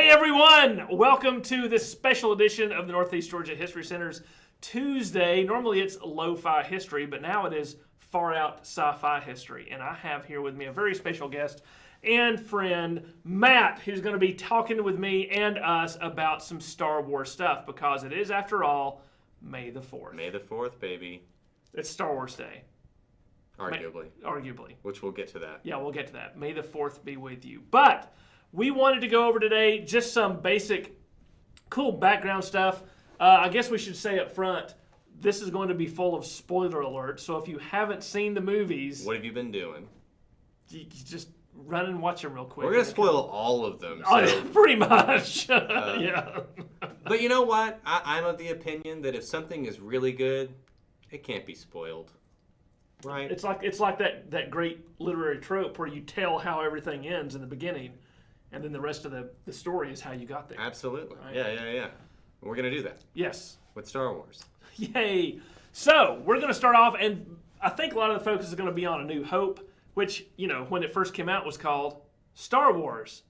Hey everyone! Welcome to this special edition of the Northeast Georgia History Center's Tuesday. Normally it's lo-fi history, but now it is far out sci-fi history. And I have here with me a very special guest and friend, Matt, who's going to be talking with me and us about some Star Wars stuff because it is, after all, May the 4th. May the 4th, baby. It's Star Wars Day. Arguably. Which we'll get to that. Yeah, we'll get to that. May the 4th be with you. But we wanted to go over today just some basic, cool background stuff. I guess we should say up front, this is going to be full of spoiler alerts. So if you haven't seen the movies... What have you been doing? You just run and watch them real quick. We're going to spoil all of them. So. Oh, pretty much. Yeah. But you know what? I'm of the opinion that if something is really good, it can't be spoiled. Right? It's like that great literary trope where you tell how everything ends in the beginning, and then the rest of the story is how you got there. Absolutely. Right? Yeah. We're going to do that. Yes. With Star Wars. Yay. So, we're going to start off, and I think a lot of the focus is going to be on A New Hope, which, when it first came out was called Star Wars,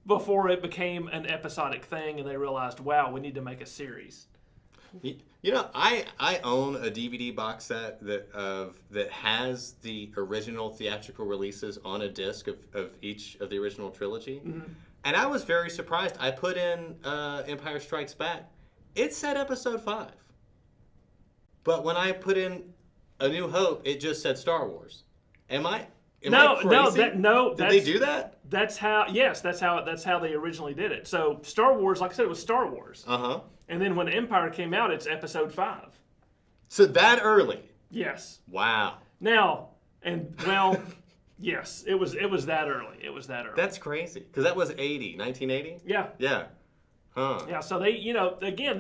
before it became an episodic thing, and they realized, wow, we need to make a series. I own a DVD box set that has the original theatrical releases on a disc of each of the original trilogy. Mm-hmm. And I was very surprised. I put in Empire Strikes Back. It said Episode 5. But when I put in A New Hope, it just said Star Wars. Am I crazy? No. Did they do that? That's how they originally did it. So Star Wars, like I said, it was Star Wars. Uh-huh. And then when Empire came out, it's Episode 5. So that early? Yes. Wow. Now, yes, it was that early. It was that early. That's crazy. Because that was 1980? Yeah. Yeah. Huh. Yeah, so they, again,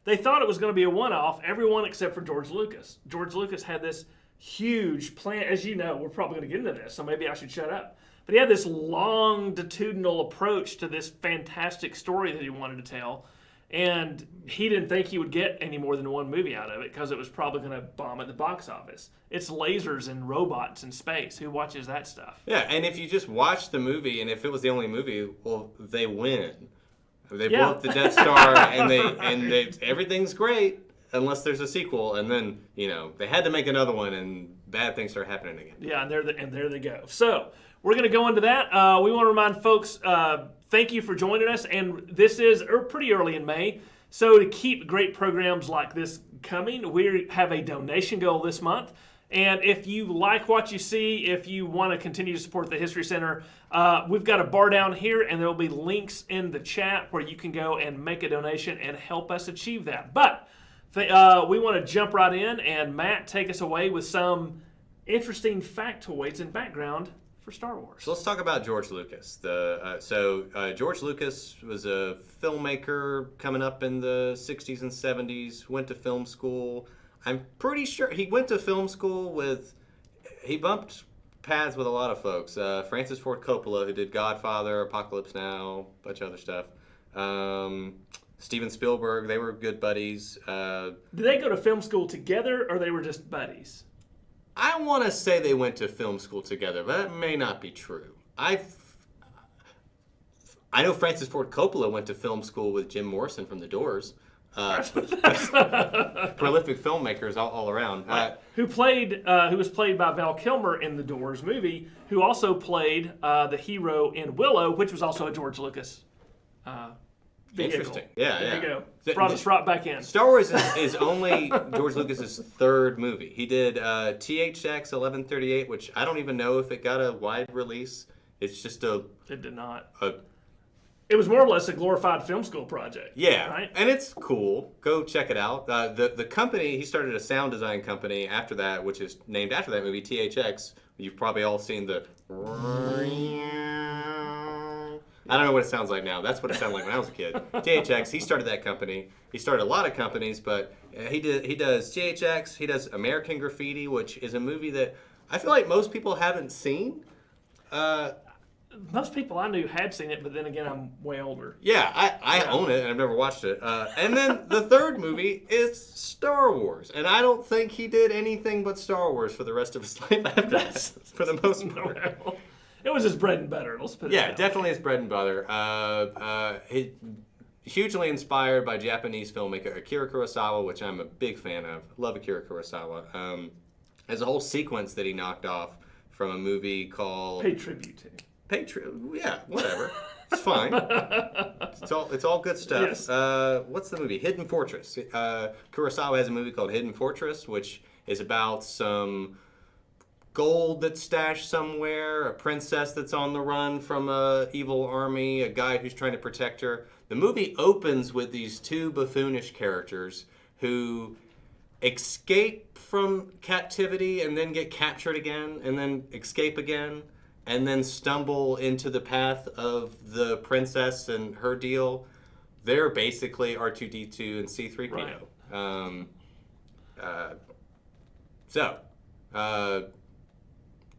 they thought it was going to be a one-off, everyone except for George Lucas. George Lucas had this huge plan. As you know, we're probably going to get into this, so maybe I should shut up. But he had this longitudinal approach to this fantastic story that he wanted to tell. And he didn't think he would get any more than one movie out of it because it was probably going to bomb at the box office. It's lasers and robots in space. Who watches that stuff? Yeah, and if you just watch the movie, and if it was the only movie, well, they win. They blow up the Death Star, and everything's great unless there's a sequel. And then they had to make another one, and bad things start happening again. Yeah, and there they go. So we're going to go into that. We want to remind folks. Thank you for joining us, and this is pretty early in May, so to keep great programs like this coming, we have a donation goal this month, and if you like what you see, if you want to continue to support the History Center, we've got a bar down here, and there will be links in the chat where you can go and make a donation and help us achieve that. But we want to jump right in, and Matt, take us away with some interesting factoids and background for Star Wars. So let's talk about George Lucas. George Lucas was a filmmaker coming up in the 60s and 70s, went to film school. I'm pretty sure he went to film school he bumped paths with a lot of folks. Francis Ford Coppola, who did Godfather, Apocalypse Now, a bunch of other stuff. Steven Spielberg, they were good buddies. Did they go to film school together, or they were just buddies? I want to say they went to film school together, but that may not be true. I know Francis Ford Coppola went to film school with Jim Morrison from The Doors. Prolific filmmakers all around. Who was played by Val Kilmer in The Doors movie, who also played the hero in Willow, which was also a George Lucas vehicle. Interesting. Yeah, there you go. Brought us right back in. Star Wars is only George Lucas's third movie. He did THX 1138, which I don't even know if it got a wide release. It's just It did not. It was more or less a glorified film school project. Yeah, right? And it's cool. Go check it out. The company, he started a sound design company after that, which is named after that movie, THX. You've probably all seen the... I don't know what it sounds like now. That's what it sounded like when I was a kid. THX, he started that company. He started a lot of companies, but he does THX. He does American Graffiti, which is a movie that I feel like most people haven't seen. Most people I knew had seen it, but then again, I'm way older. Yeah, I own it, and I've never watched it. And then the third movie is Star Wars, and I don't think he did anything but Star Wars for the rest of his life after that, for the most part. It was his bread and butter. Let's put it Yeah, that definitely his bread and butter. Hugely inspired by Japanese filmmaker Akira Kurosawa, which I'm a big fan of. Love Akira Kurosawa. There's a whole sequence that he knocked off from a movie called... Pay tribute to. Yeah, whatever. It's fine. It's all good stuff. Yes. What's the movie? Hidden Fortress. Kurosawa has a movie called Hidden Fortress, which is about some gold that's stashed somewhere, a princess that's on the run from a evil army, a guy who's trying to protect her. The movie opens with these two buffoonish characters who escape from captivity and then get captured again and then escape again and then stumble into the path of the princess and her deal. They're basically R2-D2 and C-3PO. Right.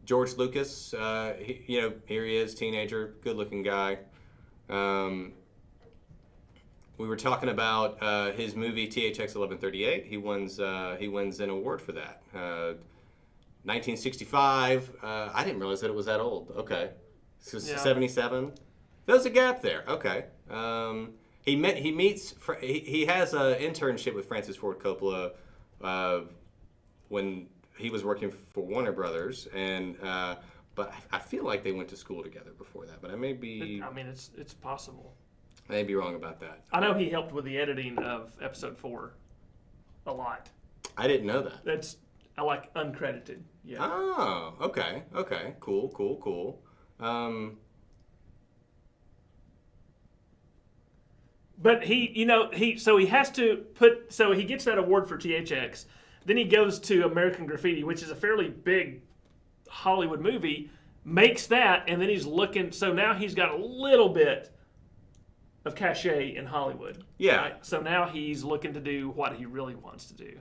George Lucas, here he is, teenager, good-looking guy. We were talking about his movie THX 1138. He wins an award for that. 1965. I didn't realize that it was that old. Okay, so 77. There's a gap there. Okay. He has an internship with Francis Ford Coppola when he was working for Warner Brothers, and but I feel like they went to school together before that. But I may be. I mean, it's possible. I may be wrong about that. I know he helped with the editing of Episode 4 a lot. I didn't know that. That's uncredited. Yeah. Oh, okay, cool. But he gets that award for THX. Then he goes to American Graffiti, which is a fairly big Hollywood movie, makes that, and then he's looking. So now he's got a little bit of cachet in Hollywood. Yeah. Right? So now he's looking to do what he really wants to do.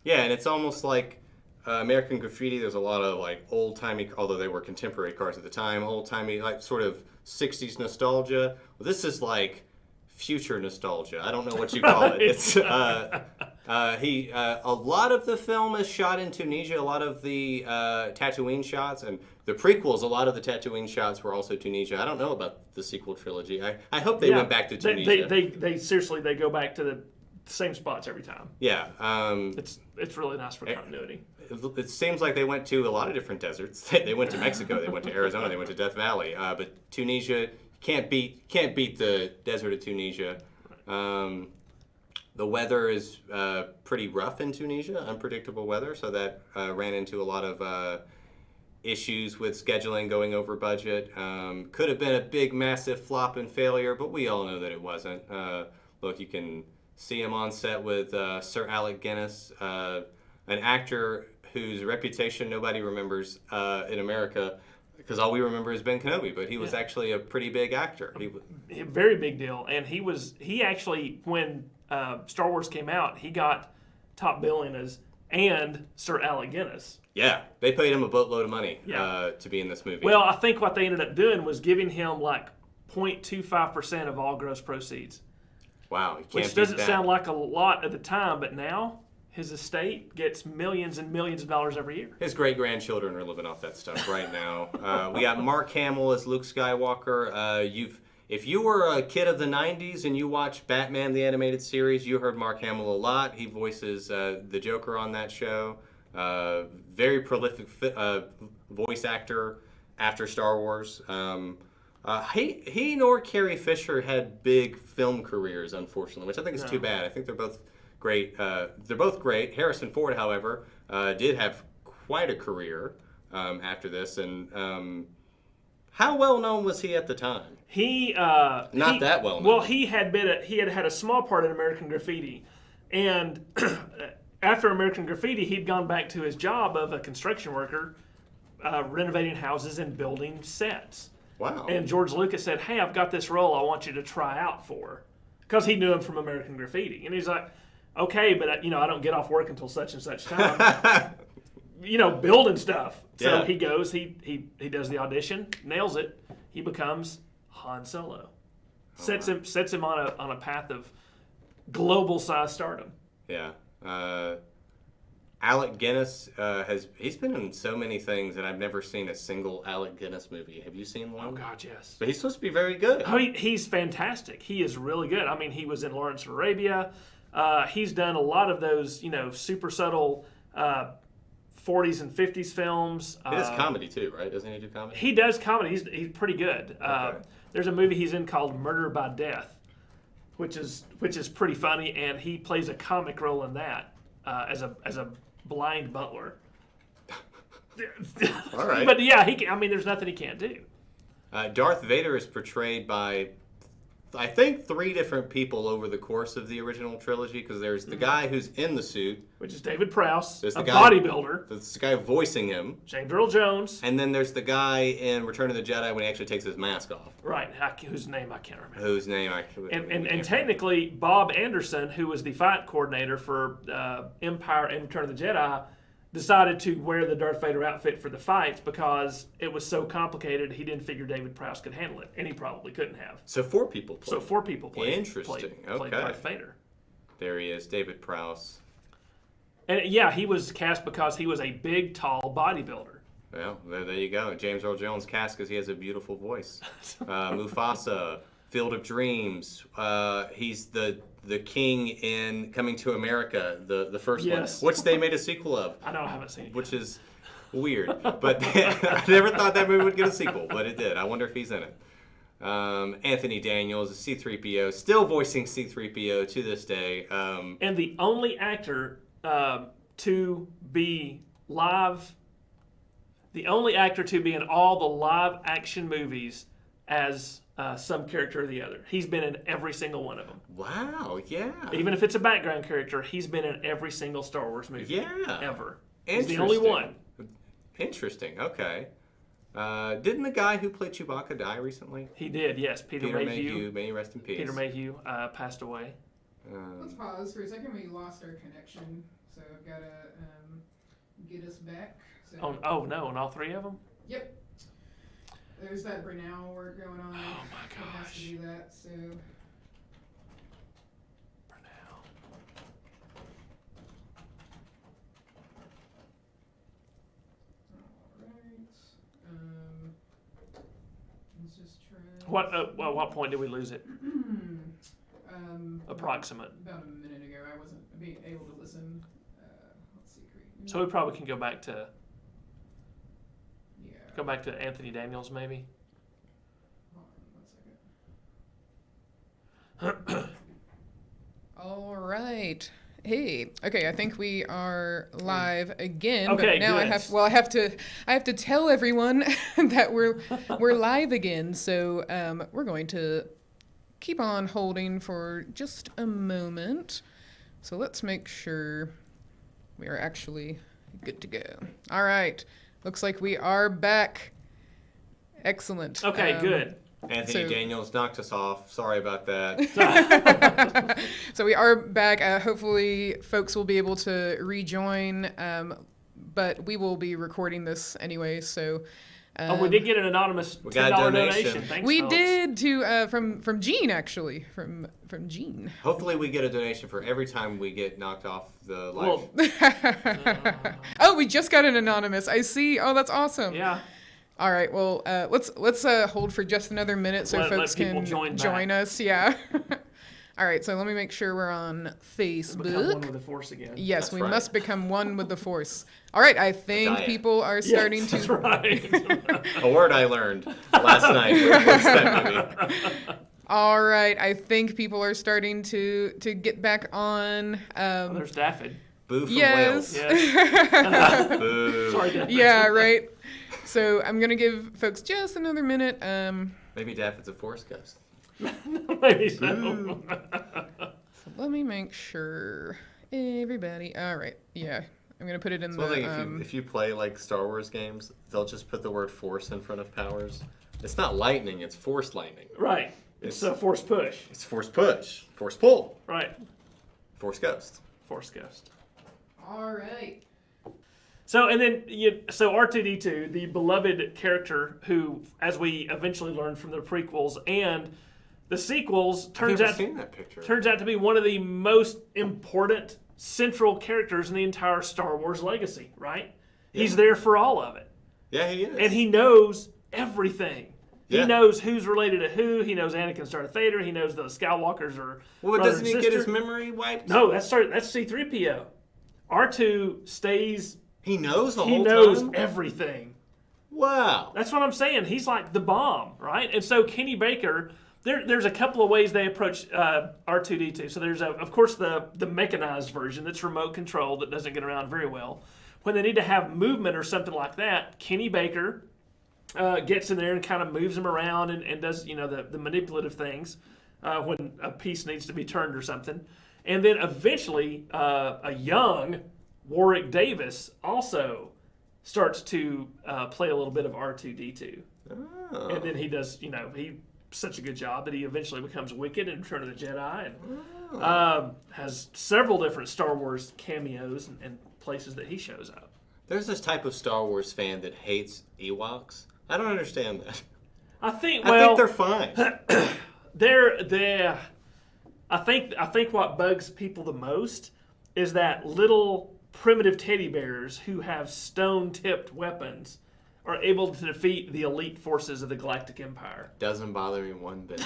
Yeah, and it's almost like American Graffiti. There's a lot of old-timey, although they were contemporary cars at the time, old-timey sort of 60s nostalgia. Well, this is like future nostalgia. I don't know what you call it. It's a lot of the film is shot in Tunisia. A lot of the Tatooine shots and the prequels. A lot of the Tatooine shots were also Tunisia. I don't know about the sequel trilogy. I hope they went back to Tunisia. They seriously go back to the same spots every time. Yeah, it's really nice for continuity. It seems like they went to a lot of different deserts. They went to Mexico. They went to Arizona. They went to Death Valley. But Tunisia can't beat the desert of Tunisia. The weather is pretty rough in Tunisia, unpredictable weather. So that ran into a lot of issues with scheduling, going over budget. Could have been a big, massive flop and failure, but we all know that it wasn't. Look, you can see him on set with Sir Alec Guinness, an actor whose reputation nobody remembers in America, because all we remember is Ben Kenobi, but he was actually a pretty big actor. A very big deal, and he actually, when Star Wars came out, he got top billing as and Sir Alec Guinness. Yeah, they paid him a boatload of money to be in this movie. Well, I think what they ended up doing was giving him 0.25% of all gross proceeds. Wow, you can't which beat doesn't that. sound like a lot at the time, but now his estate gets millions and millions of dollars every year. His great-grandchildren are living off that stuff right now. We got Mark Hamill as Luke Skywalker. If you were a kid of the 90s and you watched Batman the Animated Series, you heard Mark Hamill a lot. He voices the Joker on that show. Very prolific voice actor after Star Wars. He nor Carrie Fisher had big film careers, unfortunately, which I think is too bad. I think they're both great. They're both great. Harrison Ford, however, did have quite a career after this. And how well known was he at the time? Not that well known. Well, he had had a small part in American Graffiti, and after American Graffiti, he'd gone back to his job of a construction worker, renovating houses and building sets. Wow. And George Lucas said, "Hey, I've got this role I want you to try out for," because he knew him from American Graffiti, and he's like, "Okay, but I don't get off work until such and such time." Building stuff. So he goes, he does the audition, nails it. He becomes Han Solo. Sets him on a path of global size stardom. Yeah. Alec Guinness he's been in so many things, and I've never seen a single Alec Guinness movie. Have you seen one? Oh God, yes. But he's supposed to be very good. Oh, he's fantastic. He is really good. I mean, he was in Lawrence of Arabia. He's done a lot of those, super subtle 40s and 50s films. He does comedy too, right? Doesn't he do comedy? He does comedy. He's pretty good. Okay. There's a movie he's in called Murder by Death, which is pretty funny, and he plays a comic role in that as a blind butler. All right. But yeah, there's nothing he can't do. Darth Vader is portrayed by, I think, 3 different people over the course of the original trilogy, because there's the guy who's in the suit, Which is David Prowse, There's a the guy- bodybuilder. there's the guy voicing him, James Earl Jones. and then there's the guy in Return of the Jedi when he actually takes his mask off, Right, whose name I can't remember. whose name I And technically, Bob Anderson, who was the fight coordinator for Empire and Return of the Jedi, decided to wear the Darth Vader outfit for the fights because it was so complicated. He didn't figure David Prowse could handle it, and he probably couldn't have. So 4 people played. So 4 people played. Interesting. Played Okay. Darth Vader. There he is, David Prowse. And yeah, he was cast because he was a big, tall bodybuilder. Well, there you go. James Earl Jones cast because he has a beautiful voice. Mufasa, Field of Dreams. He's the king in Coming to America, the first Yes. one, which they made a sequel of, I know I haven't seen it. which is weird. But I never thought that movie would get a sequel, but it did. I wonder if he's in it. Anthony Daniels, C-3PO, still voicing C-3PO to this day. And the only actor to be in all the live action movies as some character or the other. He's been in every single one of them. Wow, yeah. Even if it's a background character, he's been in every single Star Wars movie Yeah. ever. He's the only one. Interesting, okay. Didn't the guy who played Chewbacca die recently? He did, yes. Peter Mayhew. May he rest in peace. Peter Mayhew passed away. Let's pause for a second. We lost our connection, so I've got to get us back. So, Oh no, on all 3 of them? Yep. There's that Brunel work going on. Oh my It has gosh. to do that. So let's just try. What point did we lose it? Approximate. About a minute ago, I wasn't being able to listen. Let's see. So we probably can go back to Yeah. Anthony Daniels maybe. Hold on 1 second. All right. Hey. Okay, I think we are live again. Okay, but now good. I have to tell everyone that we're live again. So we're going to keep on holding for just a moment. So let's make sure we are actually good to go. All right. Looks like we are back. Excellent. Okay, good. Anthony So- Daniels knocked us off. Sorry about that. So we are back. Hopefully, folks will be able to rejoin. But we will be recording this anyway. So We did get an anonymous We got a $10 donation. donation. Thanks, we folks. did to from Gene actually from Gene. Hopefully we get a donation for every time we get knocked off the live. Well, Oh, we just got an anonymous. I see. Oh, that's awesome. yeah. All right. Well, let's hold for just another minute so Let folks people can join back. us. Yeah. All right. So let me make sure we're on Become Facebook. one with the Force again. Yes, That's we right. must become one with the Force. All right. I think diet. people are Yes, starting that's to. right. A word I learned last night. What's that movie? All right. I think people are starting to get back on. There's Daffod. Boo from Yes. Wales. Yes. Boo. Sorry, Daffod. Yeah. Right. So I'm gonna give folks just another minute. Maybe Daffod's a Force ghost. Maybe so. So let me make sure everybody. All right. Yeah. I'm gonna put it in It's one thing the. if you play like Star Wars games, they'll just put the word Force in front of powers. It's not lightning, it's Force lightning. Right. It's a Force push. It's Force push, Force pull, Right. Force ghost. Force ghost. All right. So and then so R2D2, the beloved character who, as we eventually learned from the prequels and the sequels, I've turns never out seen that picture. to be one of the most important central characters in the entire Star Wars legacy, right? He's there for all of it. Yeah, he is. And he knows everything. Yeah. He knows who's related to who. He knows Anakin's Darth Vader. He knows the Skywalkers are Well, brother doesn't and he get his sister. memory wiped? No, that's C-3PO. R2 stays. He knows the He whole knows time? everything. Wow. That's what I'm saying. He's like the bomb, right? And so Kenny Baker, there's a couple of ways they approach R2-D2. So there's, of course, the mechanized version that's remote controlled that doesn't get around very well. When they need to have movement or something like that, Kenny Baker gets in there and kind of moves him around and does, the manipulative things when a piece needs to be turned or something. And then eventually, a young Warwick Davis also starts to play a little bit of R2-D2. Oh. And then he does, he such a good job that he eventually becomes Wicked in Return of the Jedi and has several different Star Wars cameos and places that he shows up. There's this type of Star Wars fan that hates Ewoks. I don't understand that. I think they're fine. I think what bugs people the most is that little primitive teddy bears who have stone-tipped weapons are able to defeat the elite forces of the Galactic Empire. Doesn't bother me one bit.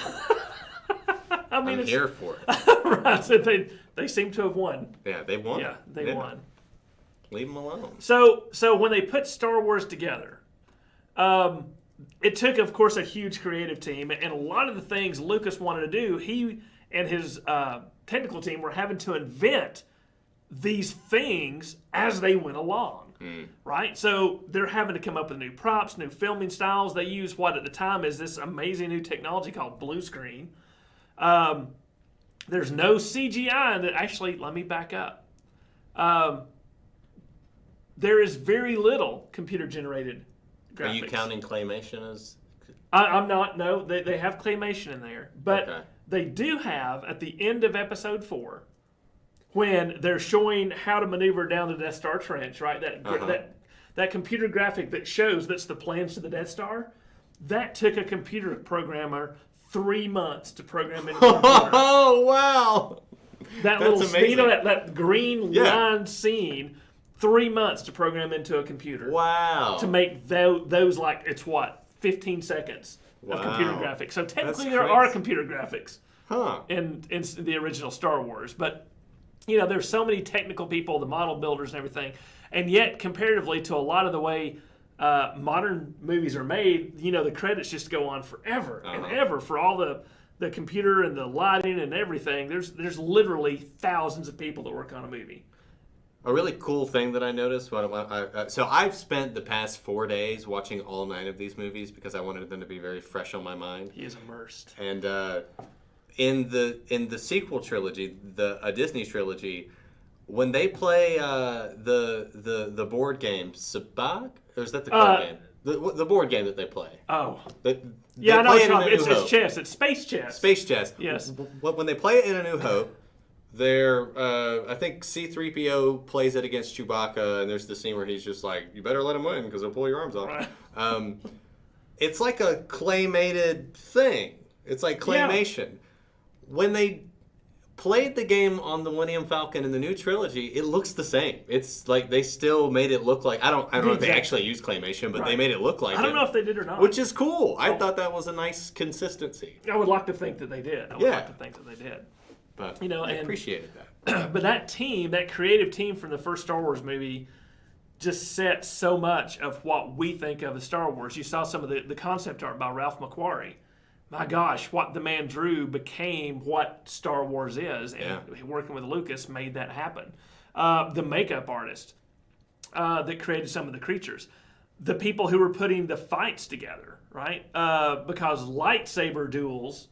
I mean, I'm here for it. Right, so they seem to have won. Yeah, they won. Yeah, they won. Leave them alone. So when they put Star Wars together, it took, of course, a huge creative team, and a lot of the things Lucas wanted to do, he and his technical team were having to invent these things as they went along, right? So they're having to come up with new props, new filming styles. They use what at the time is this amazing new technology called blue screen. There's no CGI, and actually, let me back up. There is very little computer-generated graphics. Are you counting claymation as? I'm not. No, they have claymation in there, but Okay. they do have at the end of episode 4 when they're showing how to maneuver down the Death Star trench. Right, that computer graphic that shows that's the plans to the Death Star. That took a computer programmer 3 months to program in a computer. Oh wow! That That's little, amazing. that green Yeah. line scene, 3 months to program into a computer. Wow! To make those like, it's what, 15 seconds of computer Wow. graphics. So technically That's there are crazy. computer graphics Huh? in the original Star Wars. But, there's so many technical people, the model builders and everything. And yet, comparatively to a lot of the way modern movies are made, the credits just go on forever and ever for all the computer and the lighting and everything. There's literally thousands of people that work on a movie. A really cool thing that I noticed so I've spent the past 4 days watching all 9 of these movies because I wanted them to be very fresh on my mind. He is immersed. And in the sequel trilogy, a Disney trilogy, when they play the board game Sabak, or is that the card game? The board game that they play. Oh. They Yeah, I know play what it you're in talking A about. New Hope. It's chess. It's space chess. Space chess. Yes. When they play it in A New Hope, they're I think C-3PO plays it against Chewbacca, and there's the scene where he's just like, "You better let him win because he'll pull your arms off." Right. It's like a claymated thing. It's like claymation. When they played the game on the Millennium Falcon in the new trilogy, it looks the same. It's like they still made it look like I don't know if they actually used claymation, but they Right. made it look like I don't it, know if they did or not. which is cool. I thought that was a nice consistency. I would like to think that they did. I would like to think that they did. But I and appreciated that. But that team, that creative team from the first Star Wars movie, just set so much of what we think of as Star Wars. You saw some of the concept art by Ralph McQuarrie. My gosh, what the man drew became what Star Wars is, and working with Lucas made that happen. The makeup artist that created some of the creatures, the people who were putting the fights together, right? Because lightsaber duels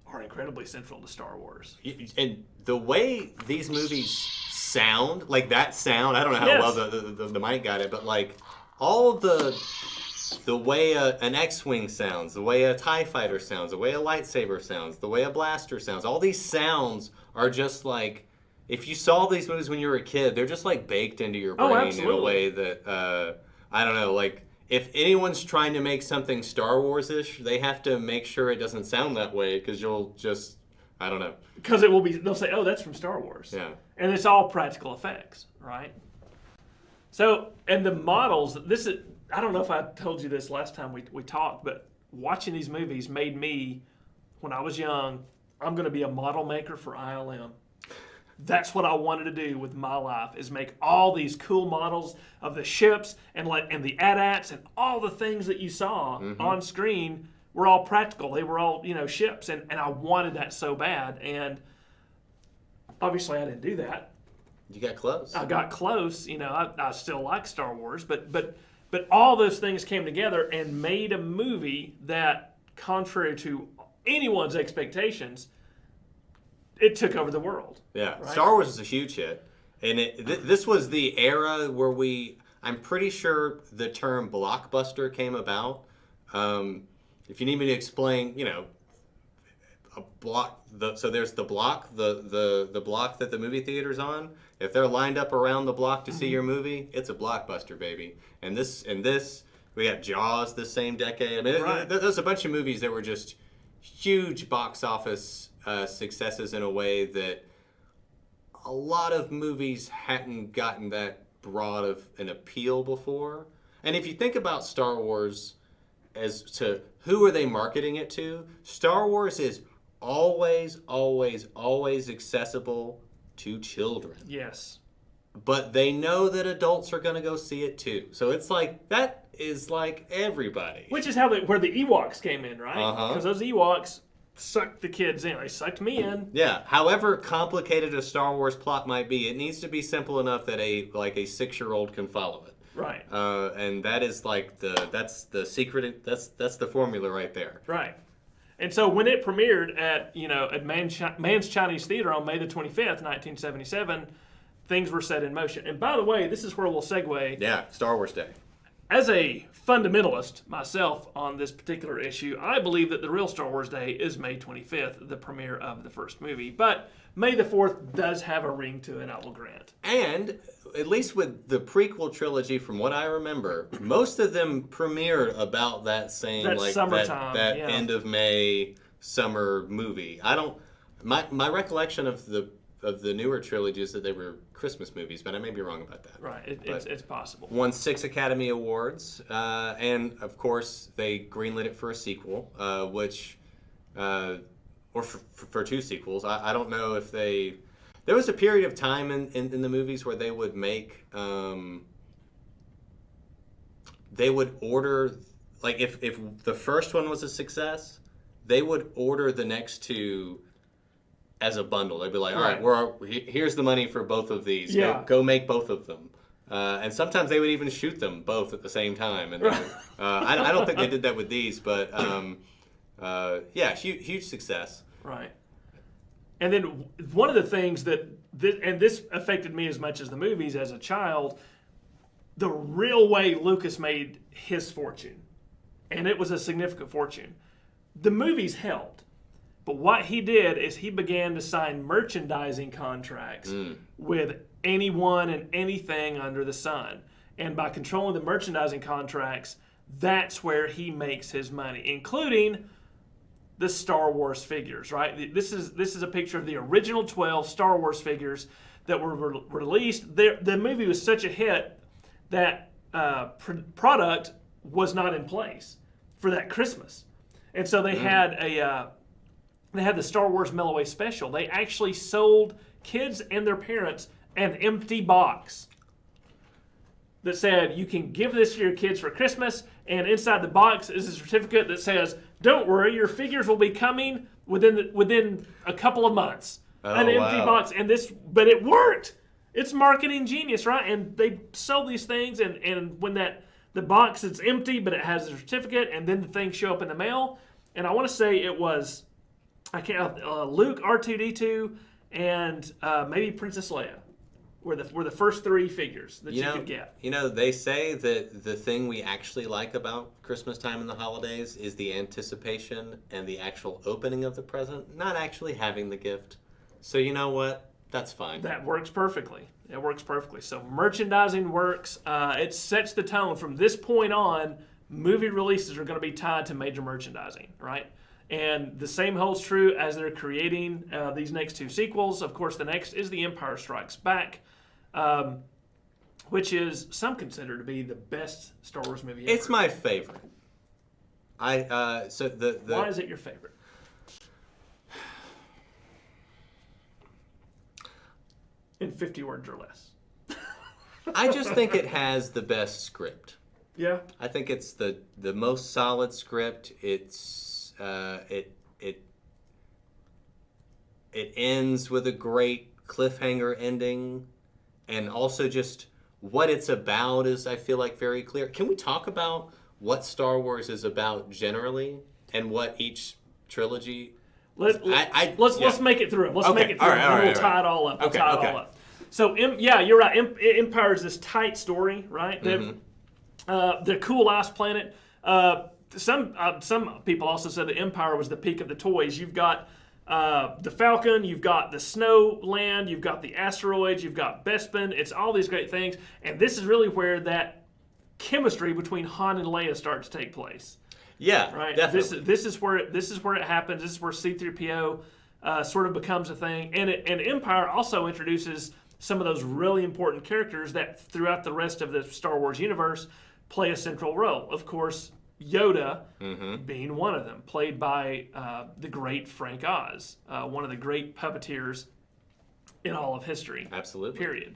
are incredibly central to Star Wars. And the way these movies sound, like that sound, I don't know how well the mic got it, but like all the way an X-Wing sounds, the way a TIE Fighter sounds, the way a lightsaber sounds, the way a blaster sounds, all these sounds are just like, if you saw these movies when you were a kid, they're just like baked into your brain in a way that, I don't know, like if anyone's trying to make something Star Wars-ish, they have to make sure it doesn't sound that way because you'll just, I don't know. Because it will be, they'll say, oh, that's from Star Wars. Yeah. And it's all practical effects, right? So, and the models, this is, I don't know if I told you this last time we talked, but watching these movies made me, when I was young, I'm going to be a model maker for ILM. That's what I wanted to do with my life, is make all these cool models of the ships and the AT-ATs and all the things that you saw on screen were all practical. They were all, ships, and I wanted that so bad. And obviously I didn't do that. You got close. I got close. I still like Star Wars, but all those things came together and made a movie that, contrary to anyone's expectations, it took over the world. Yeah, right? Star Wars is a huge hit, and this was the era where I'm pretty sure the term blockbuster came about. If you need me to explain, a block. So there's the block, the block that the movie theater's on. If they're lined up around the block to see your movie, it's a blockbuster, baby. And this, we got Jaws the same decade. I mean, Right. there's a bunch of movies that were just huge box office successes in a way that a lot of movies hadn't gotten that broad of an appeal before. And if you think about Star Wars as to who are they marketing it to, Star Wars is always, always, always accessible to children. Yes. But they know that adults are going to go see it too. So it's like, that is like everybody. Which is where the Ewoks came in, right? Because those Ewoks sucked the kids in. They sucked me in. Yeah. However complicated a Star Wars plot might be, it needs to be simple enough that a 6-year-old can follow it. Right. And that is that's the secret. That's the formula right there. Right. And so when it premiered at Mann's Chinese Theater on May the 25th, 1977, things were set in motion. And by the way, this is where we'll segue. Yeah, Star Wars Day. As a fundamentalist myself on this particular issue, I believe that the real Star Wars Day is May 25th, the premiere of the first movie. But May the 4th does have a ring to it, I will grant. And at least with the prequel trilogy, from what I remember, most of them premiered about that same summertime, that end of May summer movie. My recollection of the newer trilogy is that they were Christmas movies, but I may be wrong about that. Right, it's possible. Won 6 Academy Awards, and of course they greenlit it for a sequel, or for 2 sequels. I don't know if they. There was a period of time in the movies where they would make. They would order, like if the first one was a success, they would order the next 2 as a bundle. They'd be like, all right, here's the money for both of these. Yeah. Go make both of them. And sometimes they would even shoot them both at the same time. And I don't think they did that with these, but huge success. Right. And then one of the things this affected me as much as the movies as a child, the real way Lucas made his fortune, and it was a significant fortune. The movies helped. But what he did is he began to sign merchandising contracts with anyone and anything under the sun. And by controlling the merchandising contracts, that's where he makes his money, including the Star Wars figures, right? This is a picture of the original 12 Star Wars figures that were released. The movie was such a hit that product was not in place for that Christmas. And so they had the Star Wars Melloway special. They actually sold kids and their parents an empty box that said, you can give this to your kids for Christmas, and inside the box is a certificate that says, don't worry, your figures will be coming within a couple of months. An empty box. But it worked. It's marketing genius, right? And they sell these things, and when the box is empty, but it has a certificate, and then the things show up in the mail. And I want to say it was Luke, R2-D2, and maybe Princess Leia were the first 3 figures that you could get. They say that the thing we actually like about Christmas time and the holidays is the anticipation and the actual opening of the present, not actually having the gift. So you know what? That's fine. That works perfectly. It works perfectly. So merchandising works. It sets the tone. From this point on, movie releases are going to be tied to major merchandising, right? And the same holds true as they're creating these next 2 sequels. Of course, the next is The Empire Strikes Back, which is some consider to be the best Star Wars movie ever. It's my favorite. Why is it your favorite? In 50 words or less. I just think it has the best script. Yeah. I think it's the most solid script. It's it ends with a great cliffhanger ending, and also just what it's about is, I feel like, very clear. Can we talk about what Star Wars is about generally and what each trilogy? Let's make it through. Let's make it through. We'll tie it all up. We'll tie it all up. So, you're right. Empire is this tight story, right? The cool ice planet. Some people also said the Empire was the peak of the toys. You've got the Falcon, you've got the snow land, you've got the asteroids, you've got Bespin. It's all these great things, and this is really where that chemistry between Han and Leia starts to take place. Yeah, right. Definitely. This is where it happens. This is where C-3PO sort of becomes a thing, and Empire also introduces some of those really important characters that throughout the rest of the Star Wars universe play a central role. Of course, Yoda being one of them, played by the great Frank Oz, one of the great puppeteers in all of history. Absolutely. Period.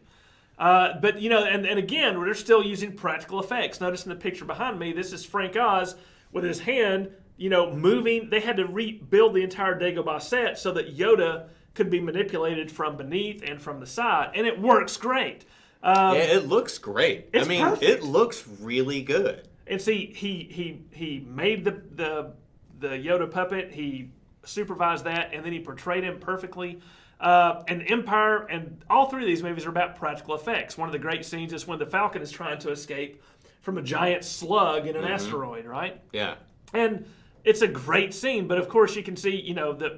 But, and again, they're still using practical effects. Notice in the picture behind me, this is Frank Oz with his hand, moving. They had to rebuild the entire Dagobah set so that Yoda could be manipulated from beneath and from the side, and it works great. It looks great. It's perfect. It looks really good. And see, he made the Yoda puppet. He supervised that, and then he portrayed him perfectly. And Empire and all 3 of these movies are about practical effects. One of the great scenes is when the Falcon is trying to escape from a giant slug in an asteroid, right? Yeah. And it's a great scene, but of course you can see,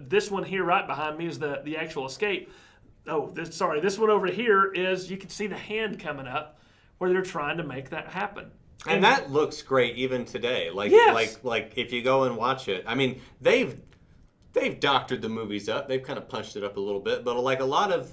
this one here right behind me is the actual escape. Oh, this one over here is, you can see the hand coming up where they're trying to make that happen. And that looks great even today. Like if you go and watch it, they've doctored the movies up. They've kind of punched it up a little bit, but like a lot of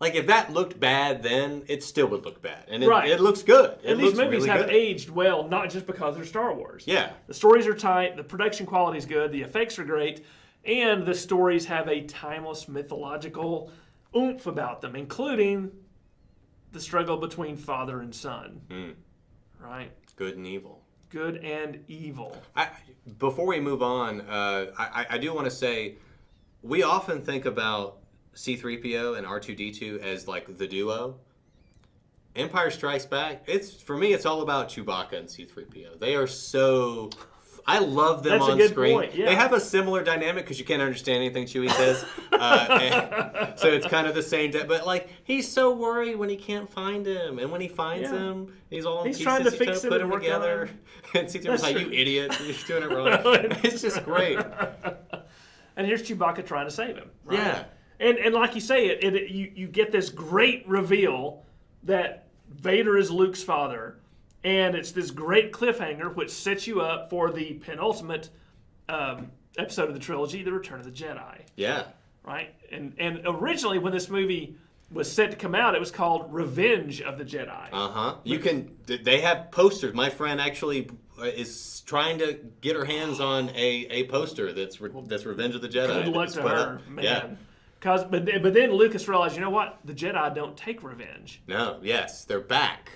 if that looked bad then, it still would look bad. And it looks good. And these movies have aged well, not just because they're Star Wars. Yeah. The stories are tight, the production quality is good, the effects are great, and the stories have a timeless mythological oomph about them, including the struggle between father and son. Right? Good and evil. Good and evil. Before we move on, I do want to say, we often think about C-3PO and R2-D2 as like the duo. Empire Strikes Back, for me, it's all about Chewbacca and C-3PO. They are so... I love them on screen. Point, yeah. They have a similar dynamic because you can't understand anything Chewie says. So it's kind of the same. But he's so worried when he can't find him, and when he finds him, he's all in pieces. Trying to fix it put and them together. And C-3PO's like, "You idiot! You're doing it wrong." It's just great. And here's Chewbacca trying to save him. Right? Yeah. And like you say, you get this great reveal that Vader is Luke's father. And it's this great cliffhanger which sets you up for the penultimate episode of the trilogy, The Return of the Jedi. Yeah. Right? And originally when this movie was set to come out, it was called Revenge of the Jedi. They have posters. My friend actually is trying to get her hands on a poster that's Revenge of the Jedi. Good luck to her, man. Yeah. But then Lucas realized, you know what? The Jedi don't take revenge. No, yes, they're back.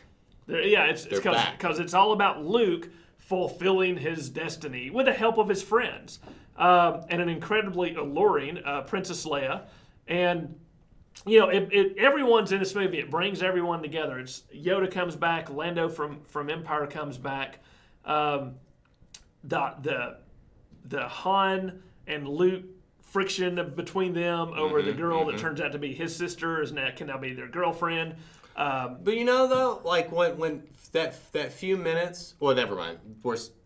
It's because it's all about Luke fulfilling his destiny with the help of his friends and an incredibly alluring Princess Leia. And everyone's in this movie. It brings everyone together. It's Yoda comes back, Lando from Empire comes back, the Han and Luke friction between them over the girl that turns out to be his sister can now be their girlfriend. But though, when that few minutes, well, never mind.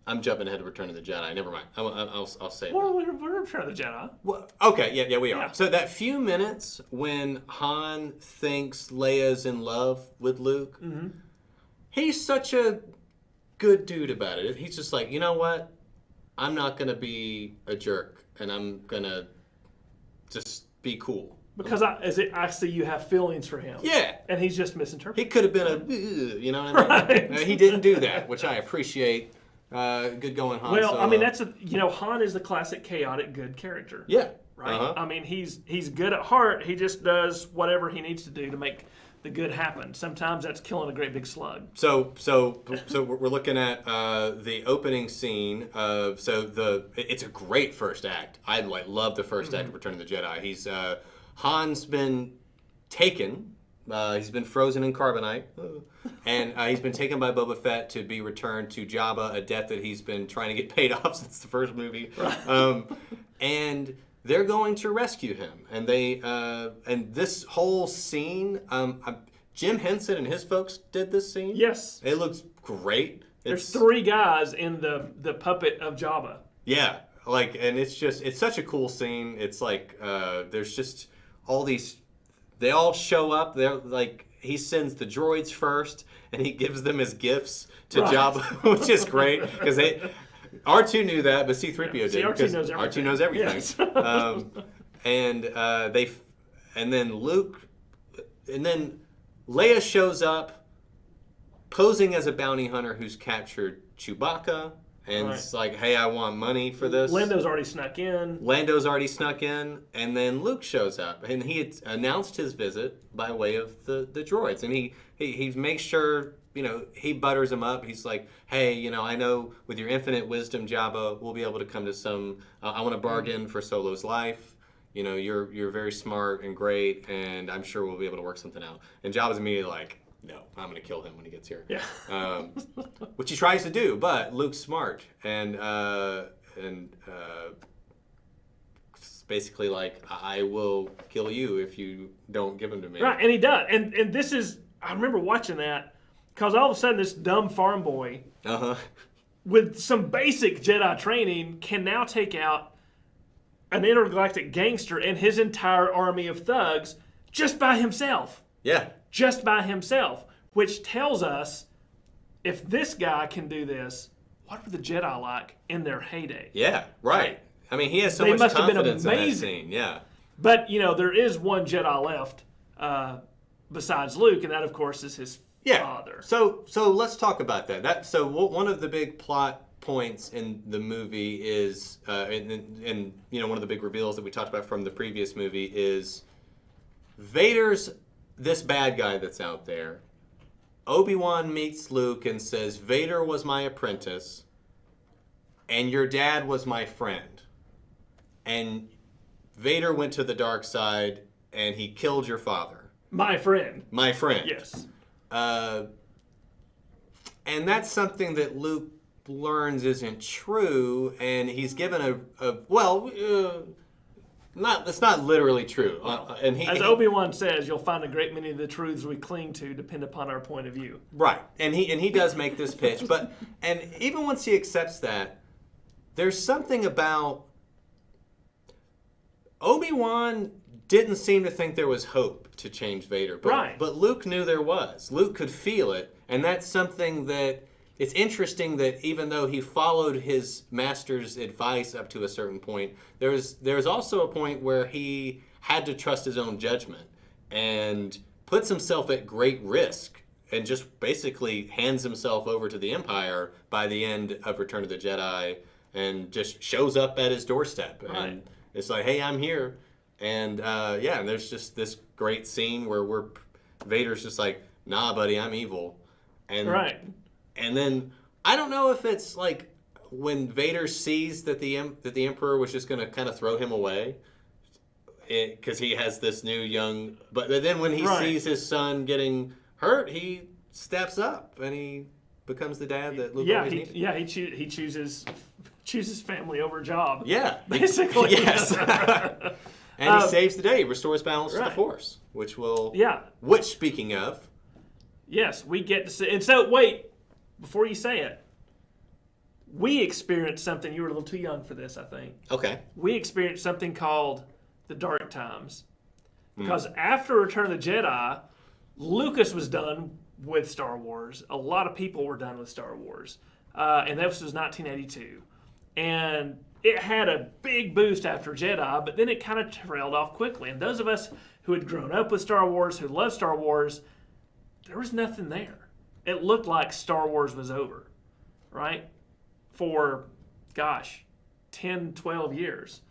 I'm jumping ahead to Return of the Jedi. Never mind. I'll say. We're Return of the Jedi. Well, okay, yeah, we are. Yeah. So that few minutes when Han thinks Leia's in love with Luke, he's such a good dude about it. He's just like, you know what? I'm not going to be a jerk, and I'm going to just be cool. Because I see you have feelings for him. Yeah. And he's just misinterpreting. He could have been you know what I mean? Right. He didn't do that, which I appreciate. Good going, Han Well, Solo. I mean, Han is the classic chaotic good character. Yeah. Right? Uh-huh. I mean, he's good at heart. He just does whatever he needs to do to make the good happen. Sometimes that's killing a great big slug. So we're looking at the opening scene of it's a great first act. I love the first act of Return of the Jedi. Han's been taken. He's been frozen in carbonite, and he's been taken by Boba Fett to be returned to Jabba, a debt that he's been trying to get paid off since the first movie. Right. And they're going to rescue him, and and this whole scene. Jim Henson and his folks did this scene. Yes, it looks great. There's 3 guys in the puppet of Jabba. Yeah, and it's such a cool scene. It's there's just all these. They all show up. They're he sends the droids first, and he gives them his gifts to Jabba, which is great because R2 knew that, but C-3PO did. R2 knows everything. R2 knows everything. Yes. And then Luke, and then Leia shows up, posing as a bounty hunter who's captured Chewbacca. And it's like, hey, I want money for this. Lando's already snuck in. And then Luke shows up. And he had announced his visit by way of the droids. And he makes sure, he butters him up. He's like, hey, I know with your infinite wisdom, Jabba, we'll be able to come to some, I want to bargain for Solo's life. You're very smart and great, and I'm sure we'll be able to work something out. And Jabba's immediately like, no, I'm going to kill him when he gets here. Yeah. Which he tries to do, but Luke's smart. And it's basically like, I will kill you if you don't give him to me. Right, and he does. And this is, I remember watching that, because all of a sudden this dumb farm boy with some basic Jedi training can now take out an intergalactic gangster and his entire army of thugs just by himself. Yeah. Just by himself, which tells us if this guy can do this, what were the Jedi like in their heyday? Yeah, right. I mean, he has so They much must have been confidence in that amazing. scene. Yeah. But, there is one Jedi left besides Luke, and that, of course, is his father. So let's talk about that. So one of the big plot points in the movie is, and one of the big reveals that we talked about from the previous movie is Vader's this bad guy that's out there. Obi-Wan meets Luke and says, Vader was my apprentice, and your dad was my friend. And Vader went to the dark side, and he killed your father. My friend. My friend. Yes. And that's something that Luke learns isn't true, and he's given it's not literally true. As Obi-Wan says, you'll find a great many of the truths we cling to depend upon our point of view. Right. And he does make this pitch, and even once he accepts that, there's something about Obi-Wan didn't seem to think there was hope to change Vader. But Luke knew there was. Luke could feel it, and that's something that it's interesting that even though he followed his master's advice up to a certain point, there's also a point where he had to trust his own judgment and puts himself at great risk and just basically hands himself over to the Empire by the end of Return of the Jedi and just shows up at his doorstep. Right. And it's like, hey, I'm here. And and there's just this great scene where Vader's just like, nah, buddy, I'm evil. And right. And then I don't know if it's like when Vader sees that the Emperor was just going to kind of throw him away because he has this new young. But then when he sees his son getting hurt, he steps up and he becomes the dad that Luke always needed. Yeah, he chooses family over job. Yeah, basically. Yes. And he saves the day, restores balance to the Force, which will. Yeah. Which, speaking of. Yes, we get to see. And so, wait. Before you say it, we experienced something. You were a little too young for this, I think. Okay. We experienced something called the Dark Times. Because after Return of the Jedi, Lucas was done with Star Wars. A lot of people were done with Star Wars. And this was 1982. and it had a big boost after Jedi, but then it kind of trailed off quickly. And those of us who had grown up with Star Wars, who loved Star Wars, there was nothing there. It looked like Star Wars was over, right? For, 10, 12 years.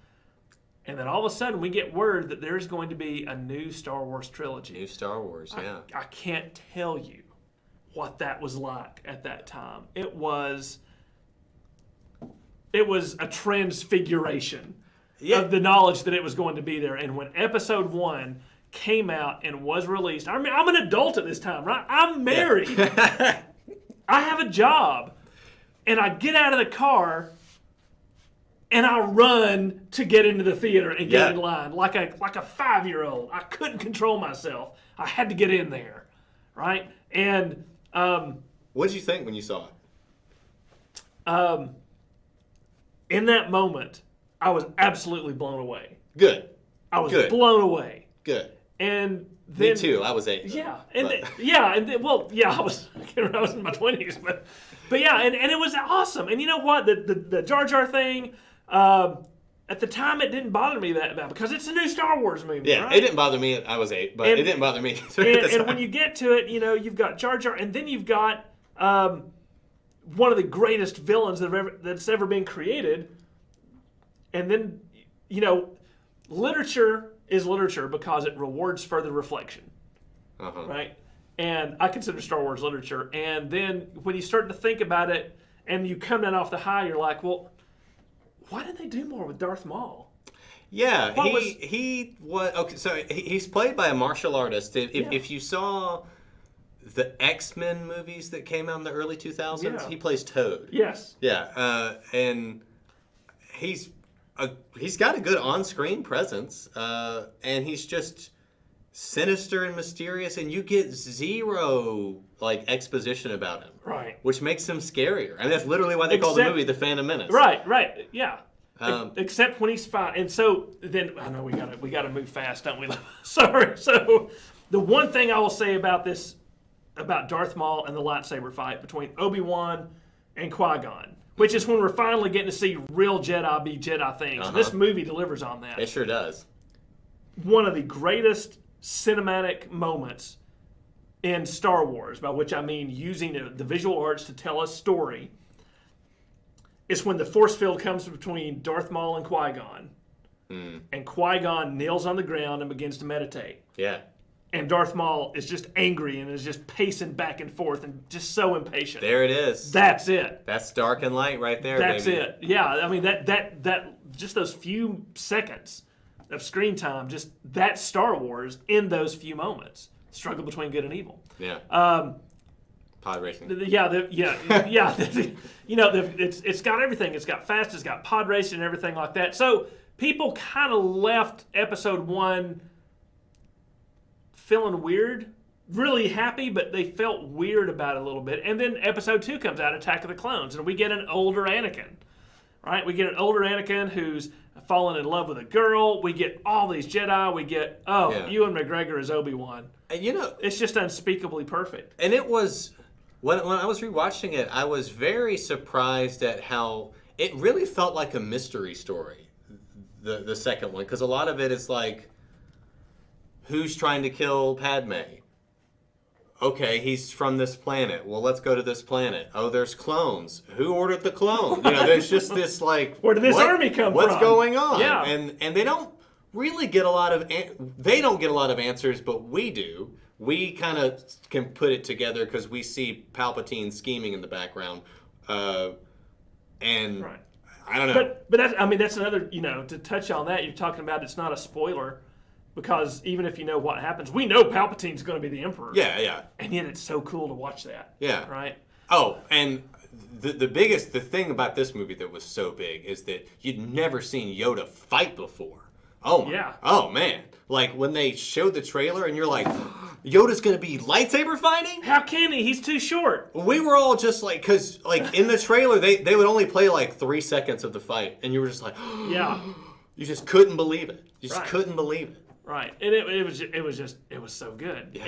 And then all of a sudden we get word that there's going to be a new Star Wars trilogy. New Star Wars, yeah. I can't tell you what that was like at that time. It was a transfiguration of the knowledge that it was going to be there. And when episode 1 came out and was released, I'm an adult at this time, right? I'm married. I have a job. And I get out of the car and I run to get into the theater and get in line like a 5-year-old. I couldn't control myself. I had to get in there, right? And what did you think when you saw it? In that moment, I was absolutely blown away. Good. I was blown away. Good. And then, me too. I was 8. Yeah, and I was in my 20s, but yeah, and it was awesome. And you know what? The Jar Jar thing. At the time, it didn't bother me that bad because it's a new Star Wars movie. Yeah, right? It didn't bother me. I was 8, but it didn't bother me. And when you get to it, you've got Jar Jar, and then you've got one of the greatest villains that's ever been created. And then, literature is literature because it rewards further reflection, right? And I consider Star Wars literature. And then when you start to think about it, and you come down off the high, you're like, well, why didn't they do more with Darth Maul? Yeah, he's played by a martial artist. If you saw the X-Men movies that came out in the early 2000s, he plays Toad. Yes. Yeah, and he's got a good on-screen presence, and he's just sinister and mysterious, and you get zero exposition about him, right? Which makes him scarier. I mean, that's literally why they call the movie The Phantom Menace. Right, yeah. Except when he's fine, and so then I know we gotta move fast, don't we? Sorry. So the one thing I will say about Darth Maul and the lightsaber fight between Obi-Wan and Qui-Gon, which is when we're finally getting to see real Jedi be Jedi things. And this movie delivers on that. It sure does. One of the greatest cinematic moments in Star Wars, by which I mean using the visual arts to tell a story, is when the force field comes between Darth Maul and Qui-Gon. And Qui-Gon kneels on the ground and begins to meditate. Yeah. And Darth Maul is just angry and is just pacing back and forth and just so impatient. There it is. That's it. That's dark and light right there, That's baby. it. Yeah, I mean, that just those few seconds of screen time, just that's Star Wars in those few moments. Struggle between good and evil. Yeah. Pod racing. It's got everything. It's got fast. It's got pod racing and everything like that. So people kind of left episode 1 feeling weird, really happy, but they felt weird about it a little bit. And then episode 2 comes out, Attack of the Clones, and we get an older Anakin, right? We get an older Anakin who's fallen in love with a girl. We get all these Jedi. We get, Ewan McGregor as Obi-Wan. And it's just unspeakably perfect. And it was, when I was rewatching it, I was very surprised at how it really felt like a mystery story, the second one, because a lot of it is like, who's trying to kill Padme? Okay, he's from this planet. Well, let's go to this planet. Oh, there's clones. Who ordered the clone? There's just this where did this army come from? What's going on? Yeah. And they don't really get a lot of answers, but we do. We kind of can put it together because we see Palpatine scheming in the background, and right. I don't know. But that's another, to touch on that. You're talking about it's not a spoiler. Because even if you know what happens, we know Palpatine's going to be the Emperor. Yeah. And yet it's so cool to watch that. Yeah. Right? Oh, and the thing about this movie that was so big is that you'd never seen Yoda fight before. Oh, yeah. Oh, man. Like, when they showed the trailer and you're like, Yoda's going to be lightsaber fighting? How can he? He's too short. We were all just like, because, in the trailer, they would only play, 3 seconds of the fight. And you were just like, yeah. You just couldn't believe it. You just couldn't believe it. Right, and it was so good. Yeah.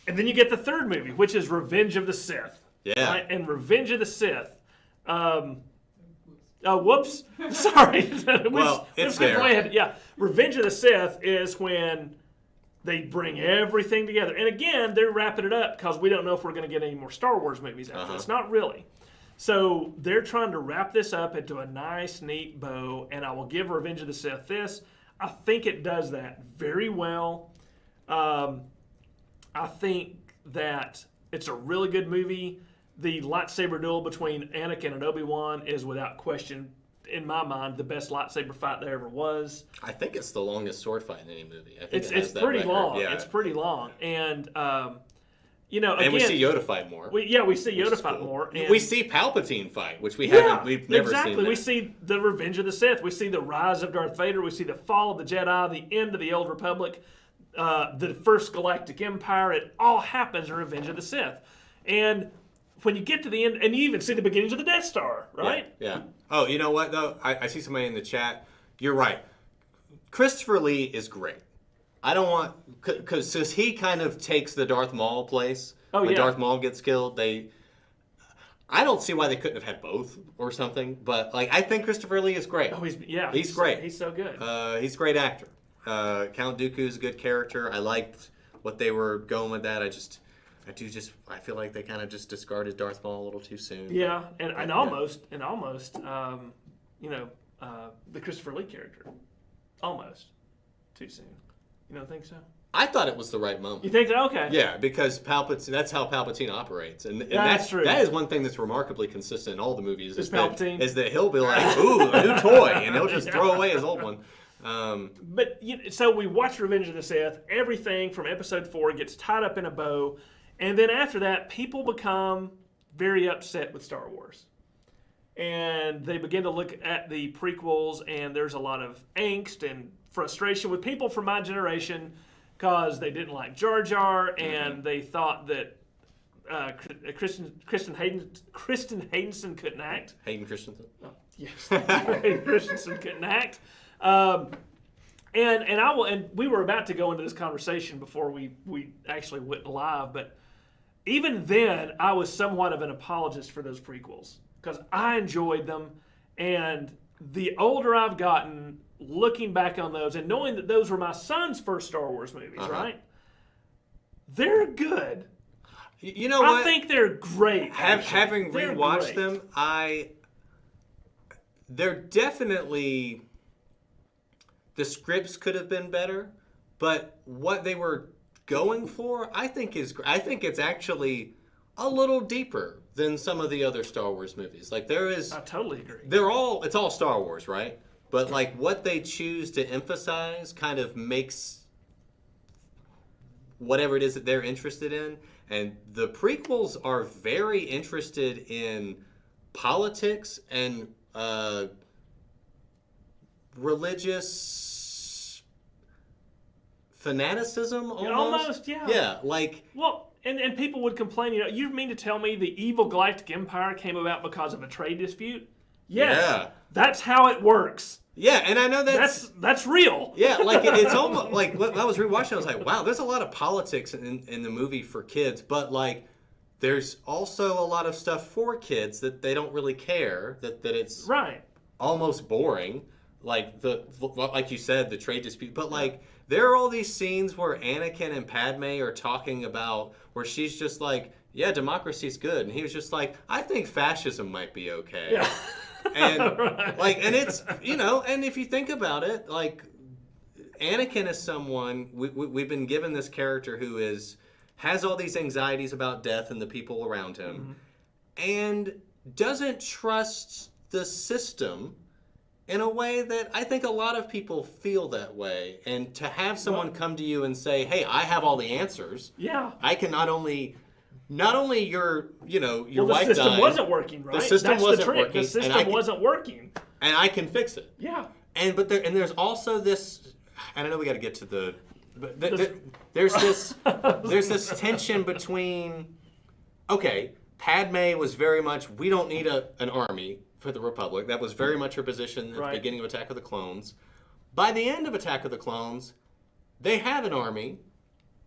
And then you get the third movie, which is Revenge of the Sith. Yeah. Right? And Revenge of the Sith. Oh, whoops. Sorry. Well, it's there. Yeah. Revenge of the Sith is when they bring everything together. And again, they're wrapping it up because we don't know if we're going to get any more Star Wars movies after this. Not really. So they're trying to wrap this up into a nice, neat bow. And I will give Revenge of the Sith this. I think it does that very well. I think that it's a really good movie. The lightsaber duel between Anakin and Obi-Wan is without question, in my mind, the best lightsaber fight there ever was. I think it's the longest sword fight in any movie. I think It's pretty long. Yeah. It's pretty long. And, again, and we see Yoda fight more. We see Yoda fight more. And we see Palpatine fight, which we've never seen that. We see the Revenge of the Sith. We see the rise of Darth Vader. We see the fall of the Jedi, the end of the Old Republic, the first Galactic Empire. It all happens in Revenge of the Sith. And when you get to the end, and you even see the beginnings of the Death Star, right? Yeah. Oh, you know what, though? I see somebody in the chat. You're right. Christopher Lee is great. I don't want... Because he kind of takes the Darth Maul place. When Darth Maul gets killed, I don't see why they couldn't have had both or something. But, I think Christopher Lee is great. Oh, he's great. He's so good. He's a great actor. Count Dooku's a good character. I liked what they were going with that. I feel like they kind of just discarded Darth Maul a little too soon. Yeah, and almost, the Christopher Lee character, almost too soon. You don't think so? I thought it was the right moment. You think so? Okay. Yeah, because Palpatine, that's how Palpatine operates. And that's true. That is one thing that's remarkably consistent in all the movies. Is Palpatine. That he'll be like, ooh, a new toy, and he'll just throw away his old one. So we watch Revenge of the Sith. Everything from Episode 4 gets tied up in a bow. And then after that, people become very upset with Star Wars. And they begin to look at the prequels, and there's a lot of angst and frustration with people from my generation because they didn't like Jar Jar, and they thought that Kristen Haydenson couldn't act. Hayden Christensen? Oh, yes. Hayden Christensen couldn't act. And we were about to go into this conversation before we actually went live, but even then, I was somewhat of an apologist for those prequels because I enjoyed them. And the older I've gotten, looking back on those and knowing that those were my son's first Star Wars movies, right? They're good. You know what? I think they're great. Having rewatched them, they're definitely, the scripts could have been better, but what they were going for, I think it's actually a little deeper than some of the other Star Wars movies. I totally agree. It's all Star Wars, right? But what they choose to emphasize kind of makes whatever it is that they're interested in. And the prequels are very interested in politics and religious fanaticism almost. Yeah. And people would complain, you mean to tell me the evil Galactic Empire came about because of a trade dispute? Yes. Yeah. That's how it works. Yeah, and I know that's real. Yeah, it's almost like when I was rewatching, I was like, wow, there's a lot of politics in the movie for kids, but there's also a lot of stuff for kids that they don't really care, that it's almost boring. Like you said, the trade dispute, but there are all these scenes where Anakin and Padme are talking about where she's just like, yeah, democracy's good, and he was just like, I think fascism might be okay. Yeah. And and it's and if you think about it, Anakin is someone we've been given this character who has all these anxieties about death and the people around him, and doesn't trust the system in a way that I think a lot of people feel that way. And to have someone come to you and say, "Hey, I have all the answers. Yeah, I can not only your wife died. The system wasn't working, right? The system wasn't working. The system wasn't working, and I can fix it. Yeah. But there's also this. And I know we got to get to the. But there's this tension between. Okay, Padme was very much, we don't need an army for the Republic. That was very much her position at the beginning of Attack of the Clones. By the end of Attack of the Clones, they have an army,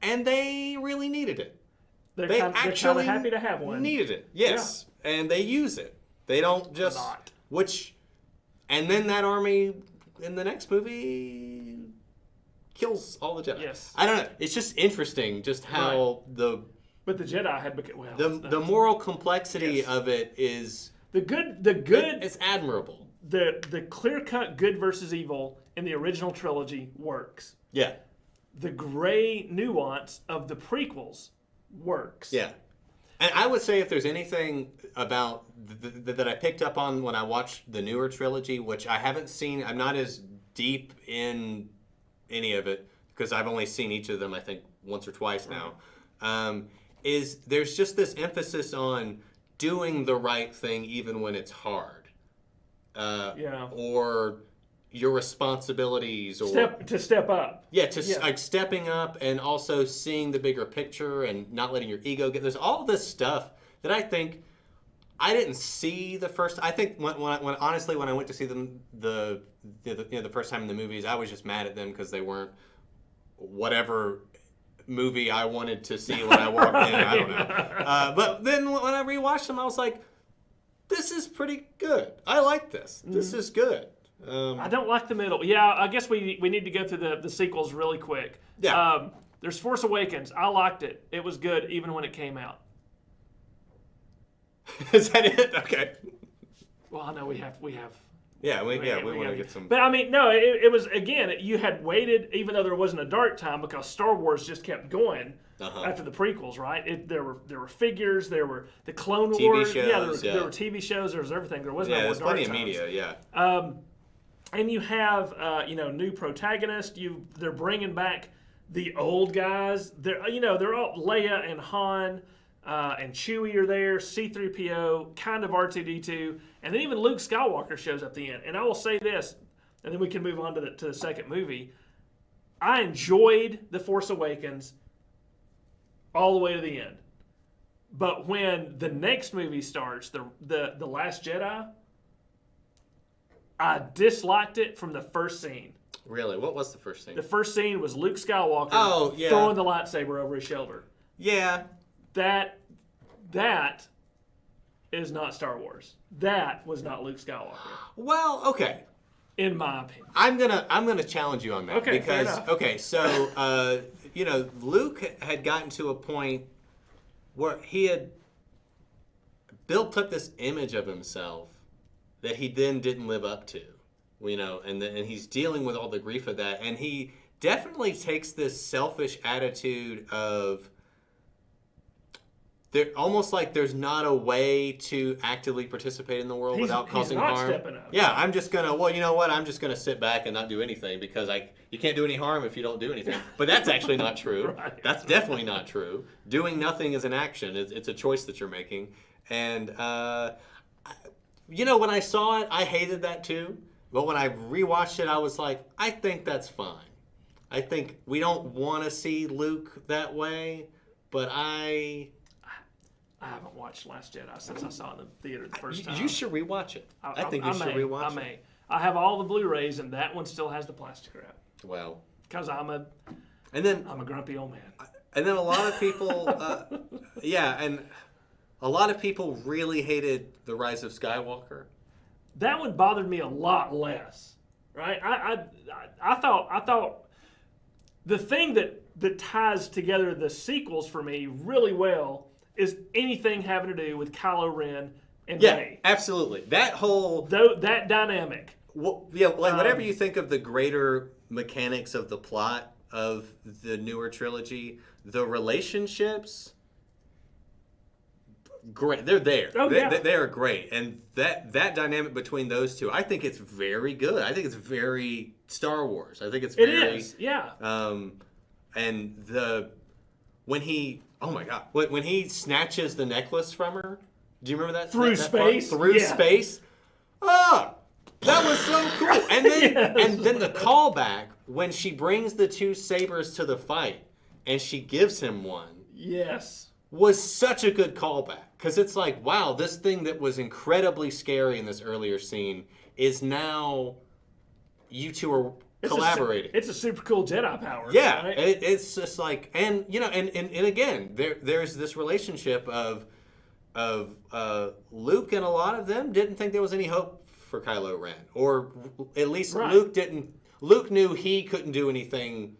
and they really needed it. They're they kind of actually happy to have one. needed it. Yes, and they use it. They don't just Not. and then that army in the next movie kills all the Jedi. Yes. I don't know. It's just interesting just how But the Jedi had become the moral complexity Yes. of it is the good. It's admirable. The clear-cut good versus evil in the original trilogy works. Yeah. The gray nuance of the prequels works. Yeah. And I would say if there's anything about that I picked up on when I watched the newer trilogy, which I haven't seen, I'm not as deep in any of it because I've only seen each of them, I think, once or twice now, is there's just this emphasis on doing the right thing even when it's hard. Or your responsibilities or step up. Yeah, like stepping up and also seeing the bigger picture and not letting your ego get. There's all this stuff that I think I didn't see the first. I think when I went to see them the first time in the movies, I was just mad at them because they weren't whatever movie I wanted to see when I walked in. I don't know. But then when I rewatched them, I was like, this is pretty good. I like this. This is good. I don't like the middle. Yeah, I guess we need to go through the sequels really quick. Yeah. There's Force Awakens. I liked it. It was good even when it came out. Is that it? Okay. Well, I know we have. Yeah, we want to get some. But I mean, no, it was again. You had waited, even though there wasn't a dark time, because Star Wars just kept going after the prequels, right? There were figures, there were the Clone TV Wars, shows, there were TV shows, there was everything. There wasn't no more there's dark plenty of times. media. Yeah. And you have new protagonists. They're bringing back the old guys. They're all Leia and Han. And Chewie are there, C-3PO, kind of R2-D2, and then even Luke Skywalker shows up at the end. And I will say this, and then we can move on to the second movie. I enjoyed The Force Awakens all the way to the end. But when the next movie starts, the Last Jedi, I disliked it from the first scene. Really? What was the first scene? The first scene was Luke Skywalker throwing the lightsaber over his shoulder. Yeah. That is not Star Wars. That was not Luke Skywalker. Well, okay. In my opinion. I'm gonna challenge you on that. Okay, because fair enough. okay, so Luke had gotten to a point where he had built up this image of himself that he then didn't live up to. And he's dealing with all the grief of that, and he definitely takes this selfish attitude of almost like there's not a way to actively participate in the world without causing harm. He's not stepping up. Yeah, I'm just gonna. Well, you know what? I'm just gonna sit back and not do anything because you can't do any harm if you don't do anything. But that's actually not true. Right. That's definitely not true. Doing nothing is an action. It's a choice that you're making. And when I saw it, I hated that too. But when I rewatched it, I was like, I think that's fine. I think we don't want to see Luke that way, but I haven't watched Last Jedi since I saw it in the theater the first time. You should rewatch it. I think you should rewatch it. I may. I have all the Blu-rays, and that one still has the plastic wrap. Well, because I'm a grumpy old man. And then a lot of people, and a lot of people really hated The Rise of Skywalker. That one bothered me a lot less, right? I thought the thing that ties together the sequels for me really well is anything having to do with Kylo Ren and Rey. Yeah, absolutely. That whole that dynamic. Whatever you think of the greater mechanics of the plot of the newer trilogy, the relationships, great. They're there. Oh, they are great, and that dynamic between those two, I think it's very good. I think it's very Star Wars. I think it's very. It is, yeah. And when he snatches the necklace from her, do you remember that? Through space? Through space? That was so cool. And then then the callback when she brings the two sabers to the fight and she gives him one. Yes. Was such a good callback. Because it's like, wow, this thing that was incredibly scary in this earlier scene is now you two collaborating. It's a super cool Jedi power. Yeah, right? it's just like, and again, there's this relationship of Luke, and a lot of them didn't think there was any hope for Kylo Ren, or at least Right. Luke knew he couldn't do anything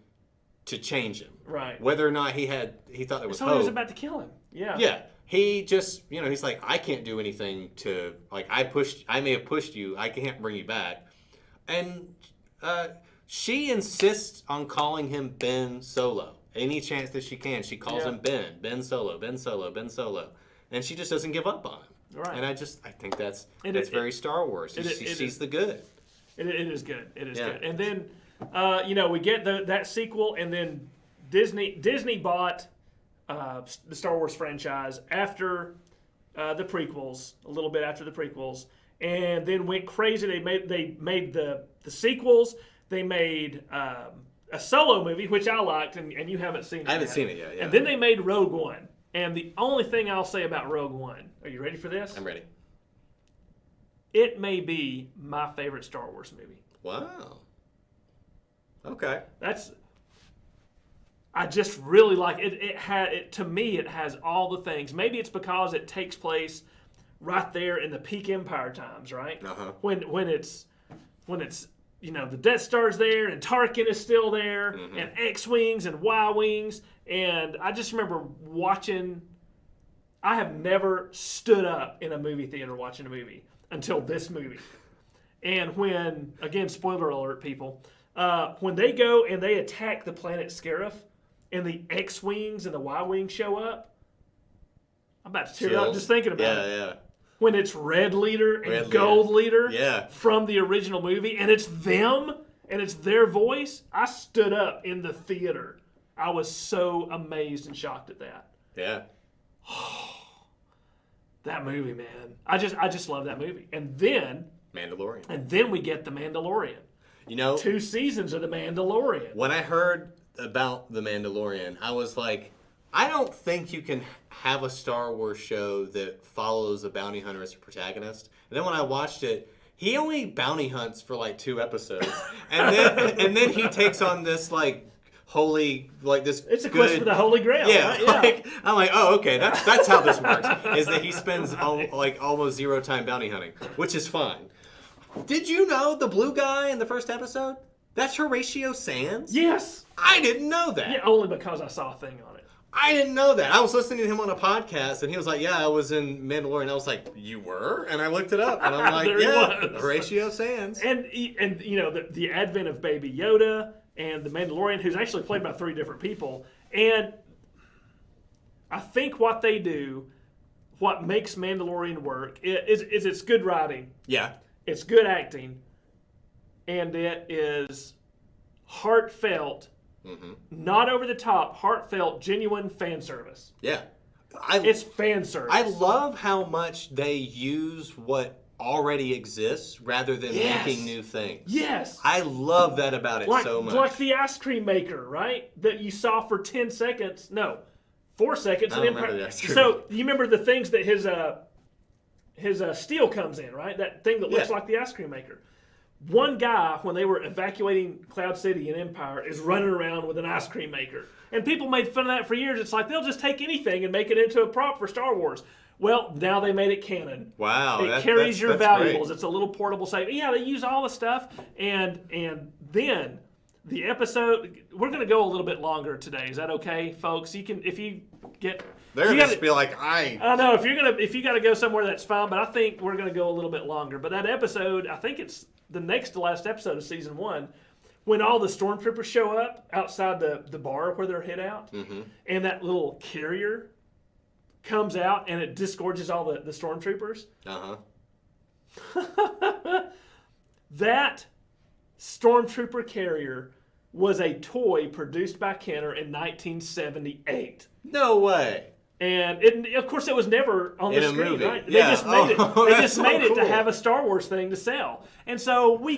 to change him. Right. Whether or not he thought there was So hope. he was about to kill him. Yeah. Yeah. He just, he's like, I can't do anything to, like, I may have pushed you, I can't bring you back. And she insists on calling him Ben Solo. Any chance that she can, she calls him Ben Solo, Ben Solo, Ben Solo. And she just doesn't give up on him. Right. And I think that's very Star Wars. She's the good. It is good. It is Yeah. good. And then, we get that sequel, and then Disney bought the Star Wars franchise after the prequels, a little bit after the prequels, and then went crazy. They made the sequels. They made a Solo movie, which I liked, and you haven't seen it. I haven't seen it yet. Yeah. And then they made Rogue One. And the only thing I'll say about Rogue One, are you ready for this? I'm ready. It may be my favorite Star Wars movie. Wow. Okay. I just really like it. To me, it has all the things. Maybe it's because it takes place right there in the peak Empire times, right? Uh-huh. When it's the Death Star's there, and Tarkin is still there, and X-Wings and Y-Wings. And I just remember watching. I have never stood up in a movie theater watching a movie until this movie. And when, again, spoiler alert, people, when they go and they attack the planet Scarif, and the X-Wings and the Y-Wings show up, I'm about to tear up just thinking about it. Yeah. When it's Red Leader and Red Gold Leader. Leader from the original movie, and it's them, and it's their voice, I stood up in the theater. I was so amazed and shocked at that. Yeah. That movie, man. I just love that movie. And then Mandalorian. We get The Mandalorian. 2 seasons of The Mandalorian. When I heard about The Mandalorian, I was like, I don't think you can have a Star Wars show that follows a bounty hunter as a protagonist. And then when I watched it, he only bounty hunts for like 2 episodes. and then he takes on this holy, this it's a quest for the Holy Grail. Yeah, right? Yeah. I'm like, oh, okay, that's how this works. Is that he spends almost 0 time bounty hunting, which is fine. Did you know the blue guy in the first episode? That's Horatio Sands? Yes. I didn't know that. Yeah, only because I saw a thing on it. I didn't know that. I was listening to him on a podcast, and he was like, yeah, I was in Mandalorian. I was like, you were? And I looked it up, and I'm like, yeah, Horatio Sands. And the advent of Baby Yoda and the Mandalorian, who's actually played by 3 different people. And I think what they do, what makes Mandalorian work, is it's good writing. Yeah. It's good acting. And it is heartfelt, not over the top, heartfelt, genuine fan service. Yeah. It's fan service. I love how much they use what already exists rather than making new things. Yes. I love that about it so much. Like the ice cream maker, right? That you saw for 10 seconds. No, 4 seconds. I don't remember the ice cream So you remember the things that his steel comes in, right? That thing that looks like the ice cream maker. One guy, when they were evacuating Cloud City and Empire, is running around with an ice cream maker. And people made fun of that for years. It's like, they'll just take anything and make it into a prop for Star Wars. Well, now they made it canon. Wow. It carries your valuables. Great. It's a little portable safe. Yeah, they use all the stuff. And then the episode, we're going to go a little bit longer today. Is that okay, folks? You can, if you get... They're going to just be like, I know, if you got to go somewhere, that's fine. But I think we're going to go a little bit longer. But that episode, I think it's the next to last episode of season 1, when all the stormtroopers show up outside the bar where they're hid out, and that little carrier comes out and it disgorges all the stormtroopers. That stormtrooper carrier was a toy produced by Kenner in 1978. No way. And of course, it was never on the screen, movie. right? Yeah. They just made it. They just made it cool. to have a Star Wars thing to sell. And so I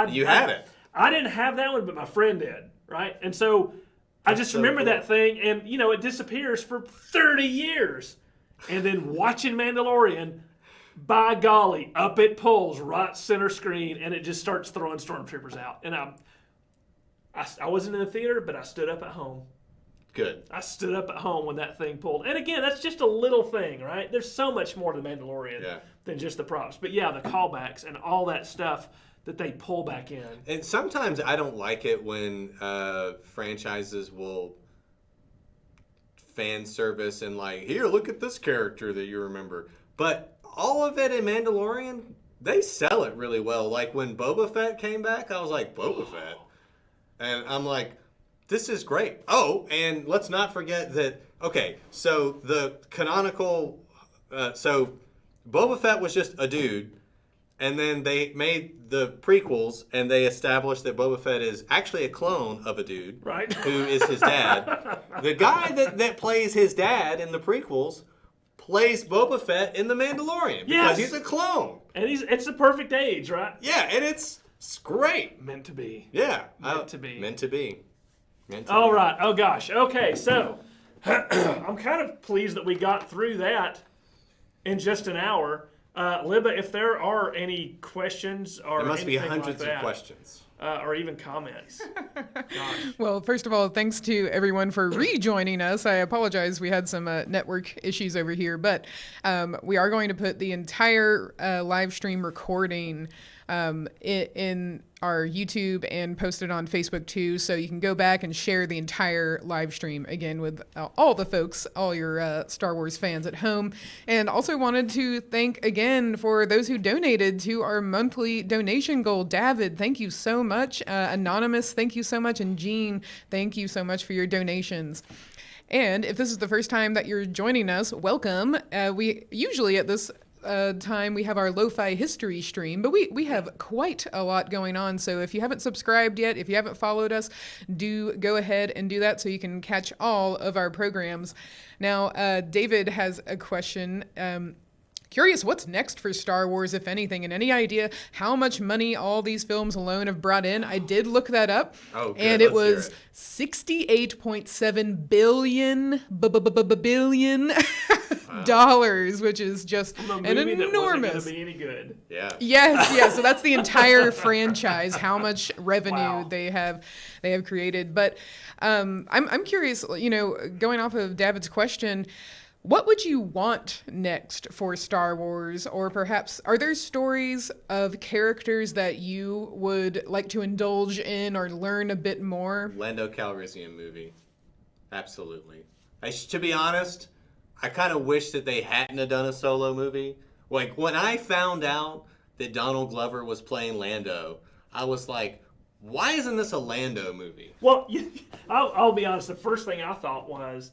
You had it. I didn't have that one, but my friend did, right? And so I just remember that thing, and it disappears for 30 years. And then watching Mandalorian, by golly, up it pulls right center screen, and it just starts throwing stormtroopers out. And I wasn't in the theater, but I stood up at home. Good. I stood up at home when that thing pulled. And again, that's just a little thing, right? There's so much more to Mandalorian than just the props. But yeah, the callbacks and all that stuff that they pull back in. And sometimes I don't like it when franchises will fan service and like, here, look at this character that you remember. But all of it in Mandalorian, they sell it really well. Like when Boba Fett came back, I was like, Boba Fett? And I'm like, this is great. Oh, and let's not forget that, okay, so the canonical, so Boba Fett was just a dude, and then they made the prequels, and they established that Boba Fett is actually a clone of a dude, Right. who is his dad. The guy that plays his dad in the prequels plays Boba Fett in The Mandalorian, Yes. because he's a clone. And it's the perfect age, right? Yeah, and it's great. Meant to be. Yeah. Meant to be. Meant to be. All right. Oh, gosh. Okay, so I'm kind of pleased that we got through that in just an hour. Libba, if there are any questions or There must be anything hundreds like that, of questions. or even comments. Gosh. Well, first of all, thanks to everyone for rejoining us. I apologize, we had some network issues over here, but we are going to put the entire live stream recording in our YouTube and post it on Facebook too, so you can go back and share the entire live stream again with all the folks, all your Star Wars fans at home. And also wanted to thank again for those who donated to our monthly donation goal. David, thank you so much. Anonymous, thank you so much. And Jean, thank you so much for your donations. And if this is the first time that you're joining us, welcome. We usually at this time we have our lo-fi history stream, but we have quite a lot going on, so if you haven't subscribed yet, if you haven't followed us, do go ahead and do that so you can catch all of our programs. Now David has a question. Curious what's next for Star Wars, if anything, and any idea how much money all these films alone have brought in? I did look that up, and it was $68.7 billion dollars, which is just From a an movie that wasn't enormous. going to be any good. Yeah. Yes, yeah. So that's the entire franchise. How much revenue Wow. they have created. But I'm curious. You know, going off of David's question, what would you want next for Star Wars? Or perhaps are there stories of characters that you would like to indulge in or learn a bit more? Lando Calrissian movie. Absolutely. To be honest, I kind of wish that they hadn't have done a solo movie. Like, when I found out that Donald Glover was playing Lando, I was like, why isn't this a Lando movie? Well, I'll be honest. The first thing I thought was,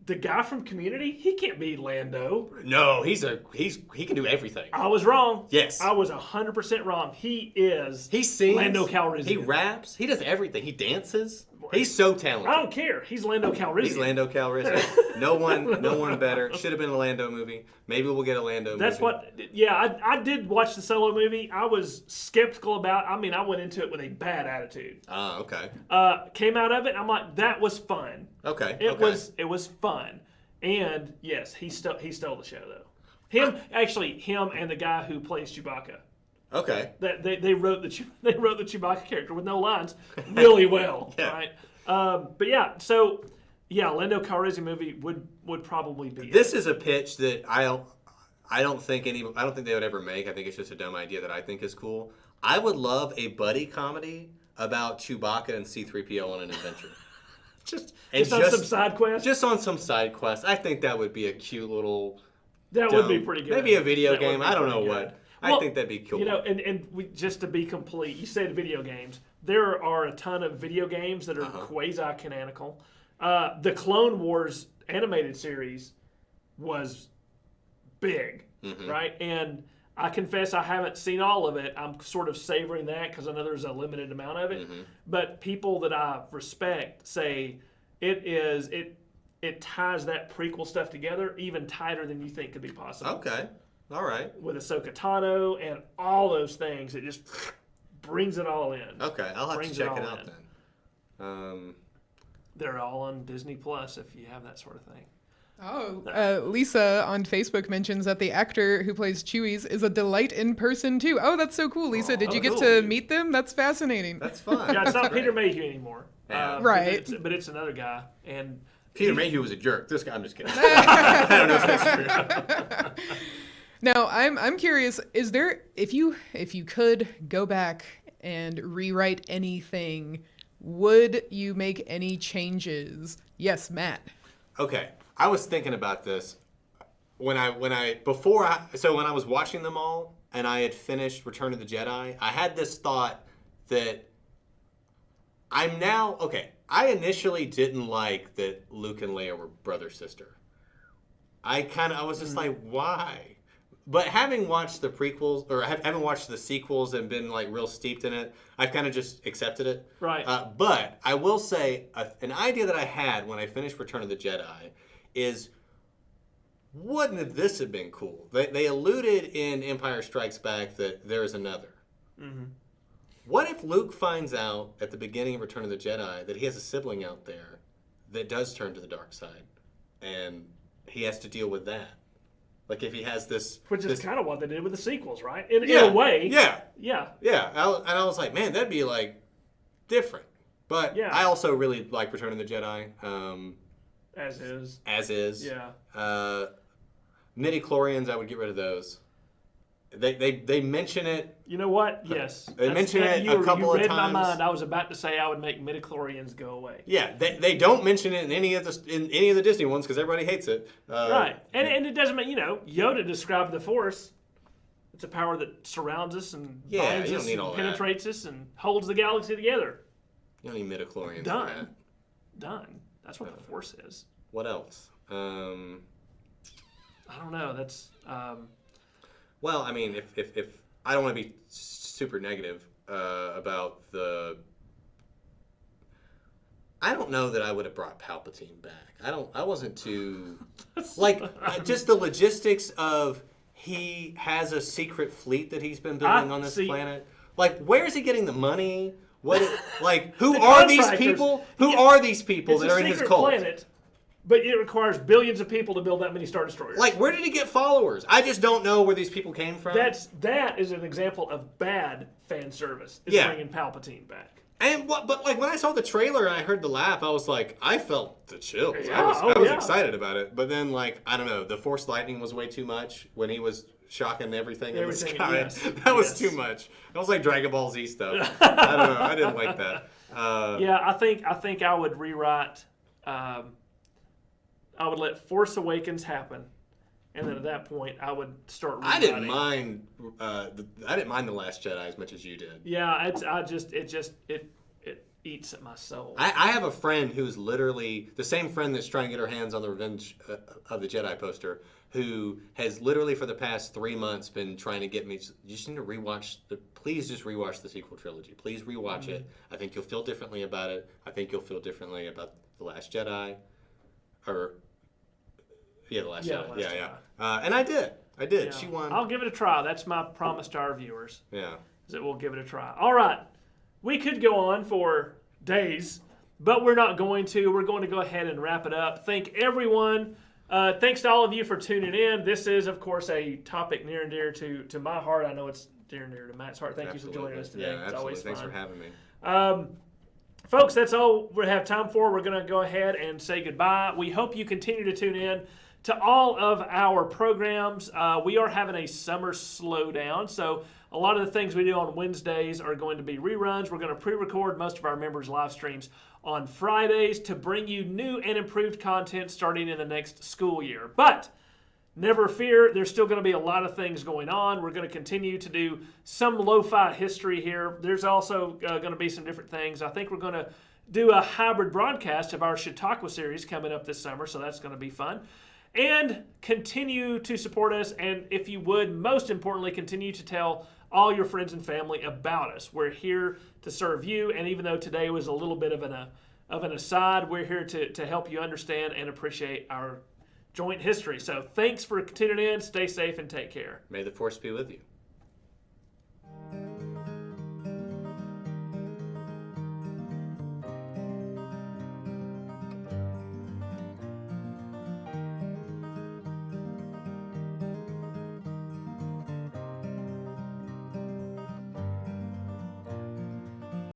the guy from Community, he can't be Lando. No, he can do everything. I was wrong. Yes. I was 100% wrong. He is He sings. Lando Calrissian. He raps. He does everything. He dances. He's so talented. I don't care. He's Lando Calrissian. He's Lando Calrissian. No one better. Should have been a Lando movie. Maybe we'll get a Lando movie. That's what. Yeah, I did watch the Solo movie. I was skeptical about. I mean, I went into it with a bad attitude. Ah, okay. Came out of it. I'm like, that was fun. Okay. It was fun, and yes, he stole the show though. Him and the guy who plays Chewbacca. Okay. That they wrote the Chewbacca character with no lines really well, Yeah. right? But yeah, so yeah, Lando Calrissian movie would probably be. This is a pitch that I don't think they would ever make. I think it's just a dumb idea that I think is cool. I would love a buddy comedy about Chewbacca and C-3PO on an adventure. just on some side quest. Just on some side quest. I think that would be a cute little. That would be pretty good. Maybe a video That would game. be I don't pretty know good. what. Well, I think that'd be cool. You know, and we, just to be complete, you said video games. There are a ton of video games that are quasi-canonical. The Clone Wars animated series was big, right? And I confess I haven't seen all of it. I'm sort of savoring that because I know there's a limited amount of it. But people that I respect say it ties that prequel stuff together even tighter than you think could be possible. Okay. All right. With Ahsoka Tano and all those things, it just brings it all in. Okay, I'll have Brings to check it it all out in. then. They're all on Disney Plus if you have that sort of thing. Lisa on Facebook mentions that the actor who plays Chewie's is a delight in person too. Oh, that's so cool, Lisa. Did you get to meet them? That's fascinating. That's fun. Yeah, it's not Peter Mayhew anymore. Yeah. Right. But it's another guy. And Peter Mayhew was a jerk. This guy, I'm just kidding. I don't know if that's true. Now, I'm curious, is there, if you could go back and rewrite anything, would you make any changes? Yes, Matt. Okay, I was thinking about this when I was watching them all and I had finished Return of the Jedi. I had this thought that I initially didn't like that Luke and Leia were brother sister. I was just like, why? But having watched the prequels, or having watched the sequels and been like real steeped in it, I've kind of just accepted it. Right. But I will say, an idea that I had when I finished Return of the Jedi is, wouldn't this have been cool? They alluded in Empire Strikes Back that there is another. Mm-hmm. What if Luke finds out at the beginning of Return of the Jedi that he has a sibling out there that does turn to the dark side, and he has to deal with that? Like if he has this... Which is kind of what they did with the sequels, right? In a way. Yeah. Yeah. Yeah. And I was like, man, that'd be like different. But yeah. I also really like Return of the Jedi. As is. Yeah. Midi-chlorians, I would get rid of those. They mention it. You know what? Yes. They mention it a couple of times. You read my mind. I was about to say I would make midi-chlorians go away. Yeah, they don't mention it in any of the Disney ones because everybody hates it. Right, and it doesn't make Yoda described the Force. It's a power that surrounds us and binds us and penetrates us and holds the galaxy together. You don't need midi-chlorians. Done. That's what the Force is. What else? I don't know. That's. Well, I mean, if I don't want to be super negative about I don't know that I would have brought Palpatine back. I wasn't too just the logistics of he has a secret fleet that he's been building on this planet. Like, where is he getting the money? Who are these people? Who are these people that are in his cult? Planet. But it requires billions of people to build that many Star Destroyers. Like, where did he get followers? I just don't know where these people came from. That is an example of bad fan service. Bringing Palpatine back. But when I saw the trailer and I heard the laugh, I was like, I felt the chills. Yeah, I was excited about it. But then, I don't know, the Force lightning was way too much when he was shocking everything in the sky. Yes. That was too much. That was like Dragon Ball Z stuff. I don't know. I didn't like that. I think I would rewrite. I would let Force Awakens happen, and then at that point, I would start rewriting. I didn't mind The Last Jedi as much as you did. Yeah, it eats at my soul. I have a friend who's literally the same friend that's trying to get her hands on the Revenge of the Jedi poster, who has literally for the past 3 months been trying to get me. You just need to please just rewatch the sequel trilogy. Please rewatch it. I think you'll feel differently about it. I think you'll feel differently about The Last Jedi, The Last Jedi. Yeah. And I did. Yeah. She won. I'll give it a try. That's my promise to our viewers. Yeah. Is that we'll give it a try. All right. We could go on for days, but we're not going to. We're going to go ahead and wrap it up. Thank everyone. Thanks to all of you for tuning in. This is, of course, a topic near and dear to my heart. I know it's dear and dear to Matt's heart. Thank you for joining us today. Yeah, it's always fun. Thanks for having me. Folks, that's all we have time for. We're going to go ahead and say goodbye. We hope you continue to tune in to all of our programs. We are having a summer slowdown, so a lot of the things we do on Wednesdays are going to be reruns. We're going to pre-record most of our members' live streams on Fridays to bring you new and improved content starting in the next school year. But never fear, there's still going to be a lot of things going on. We're going to continue to do some lo-fi history here. There's also going to be some different things. I think we're going to do a hybrid broadcast of our Chautauqua series coming up this summer, so that's going to be fun. And continue to support us, and if you would, most importantly, continue to tell all your friends and family about us. We're here to serve you, and even though today was a little bit of an aside, we're here to help you understand and appreciate our joint history. So thanks for tuning in. Stay safe and take care. May the Force be with you.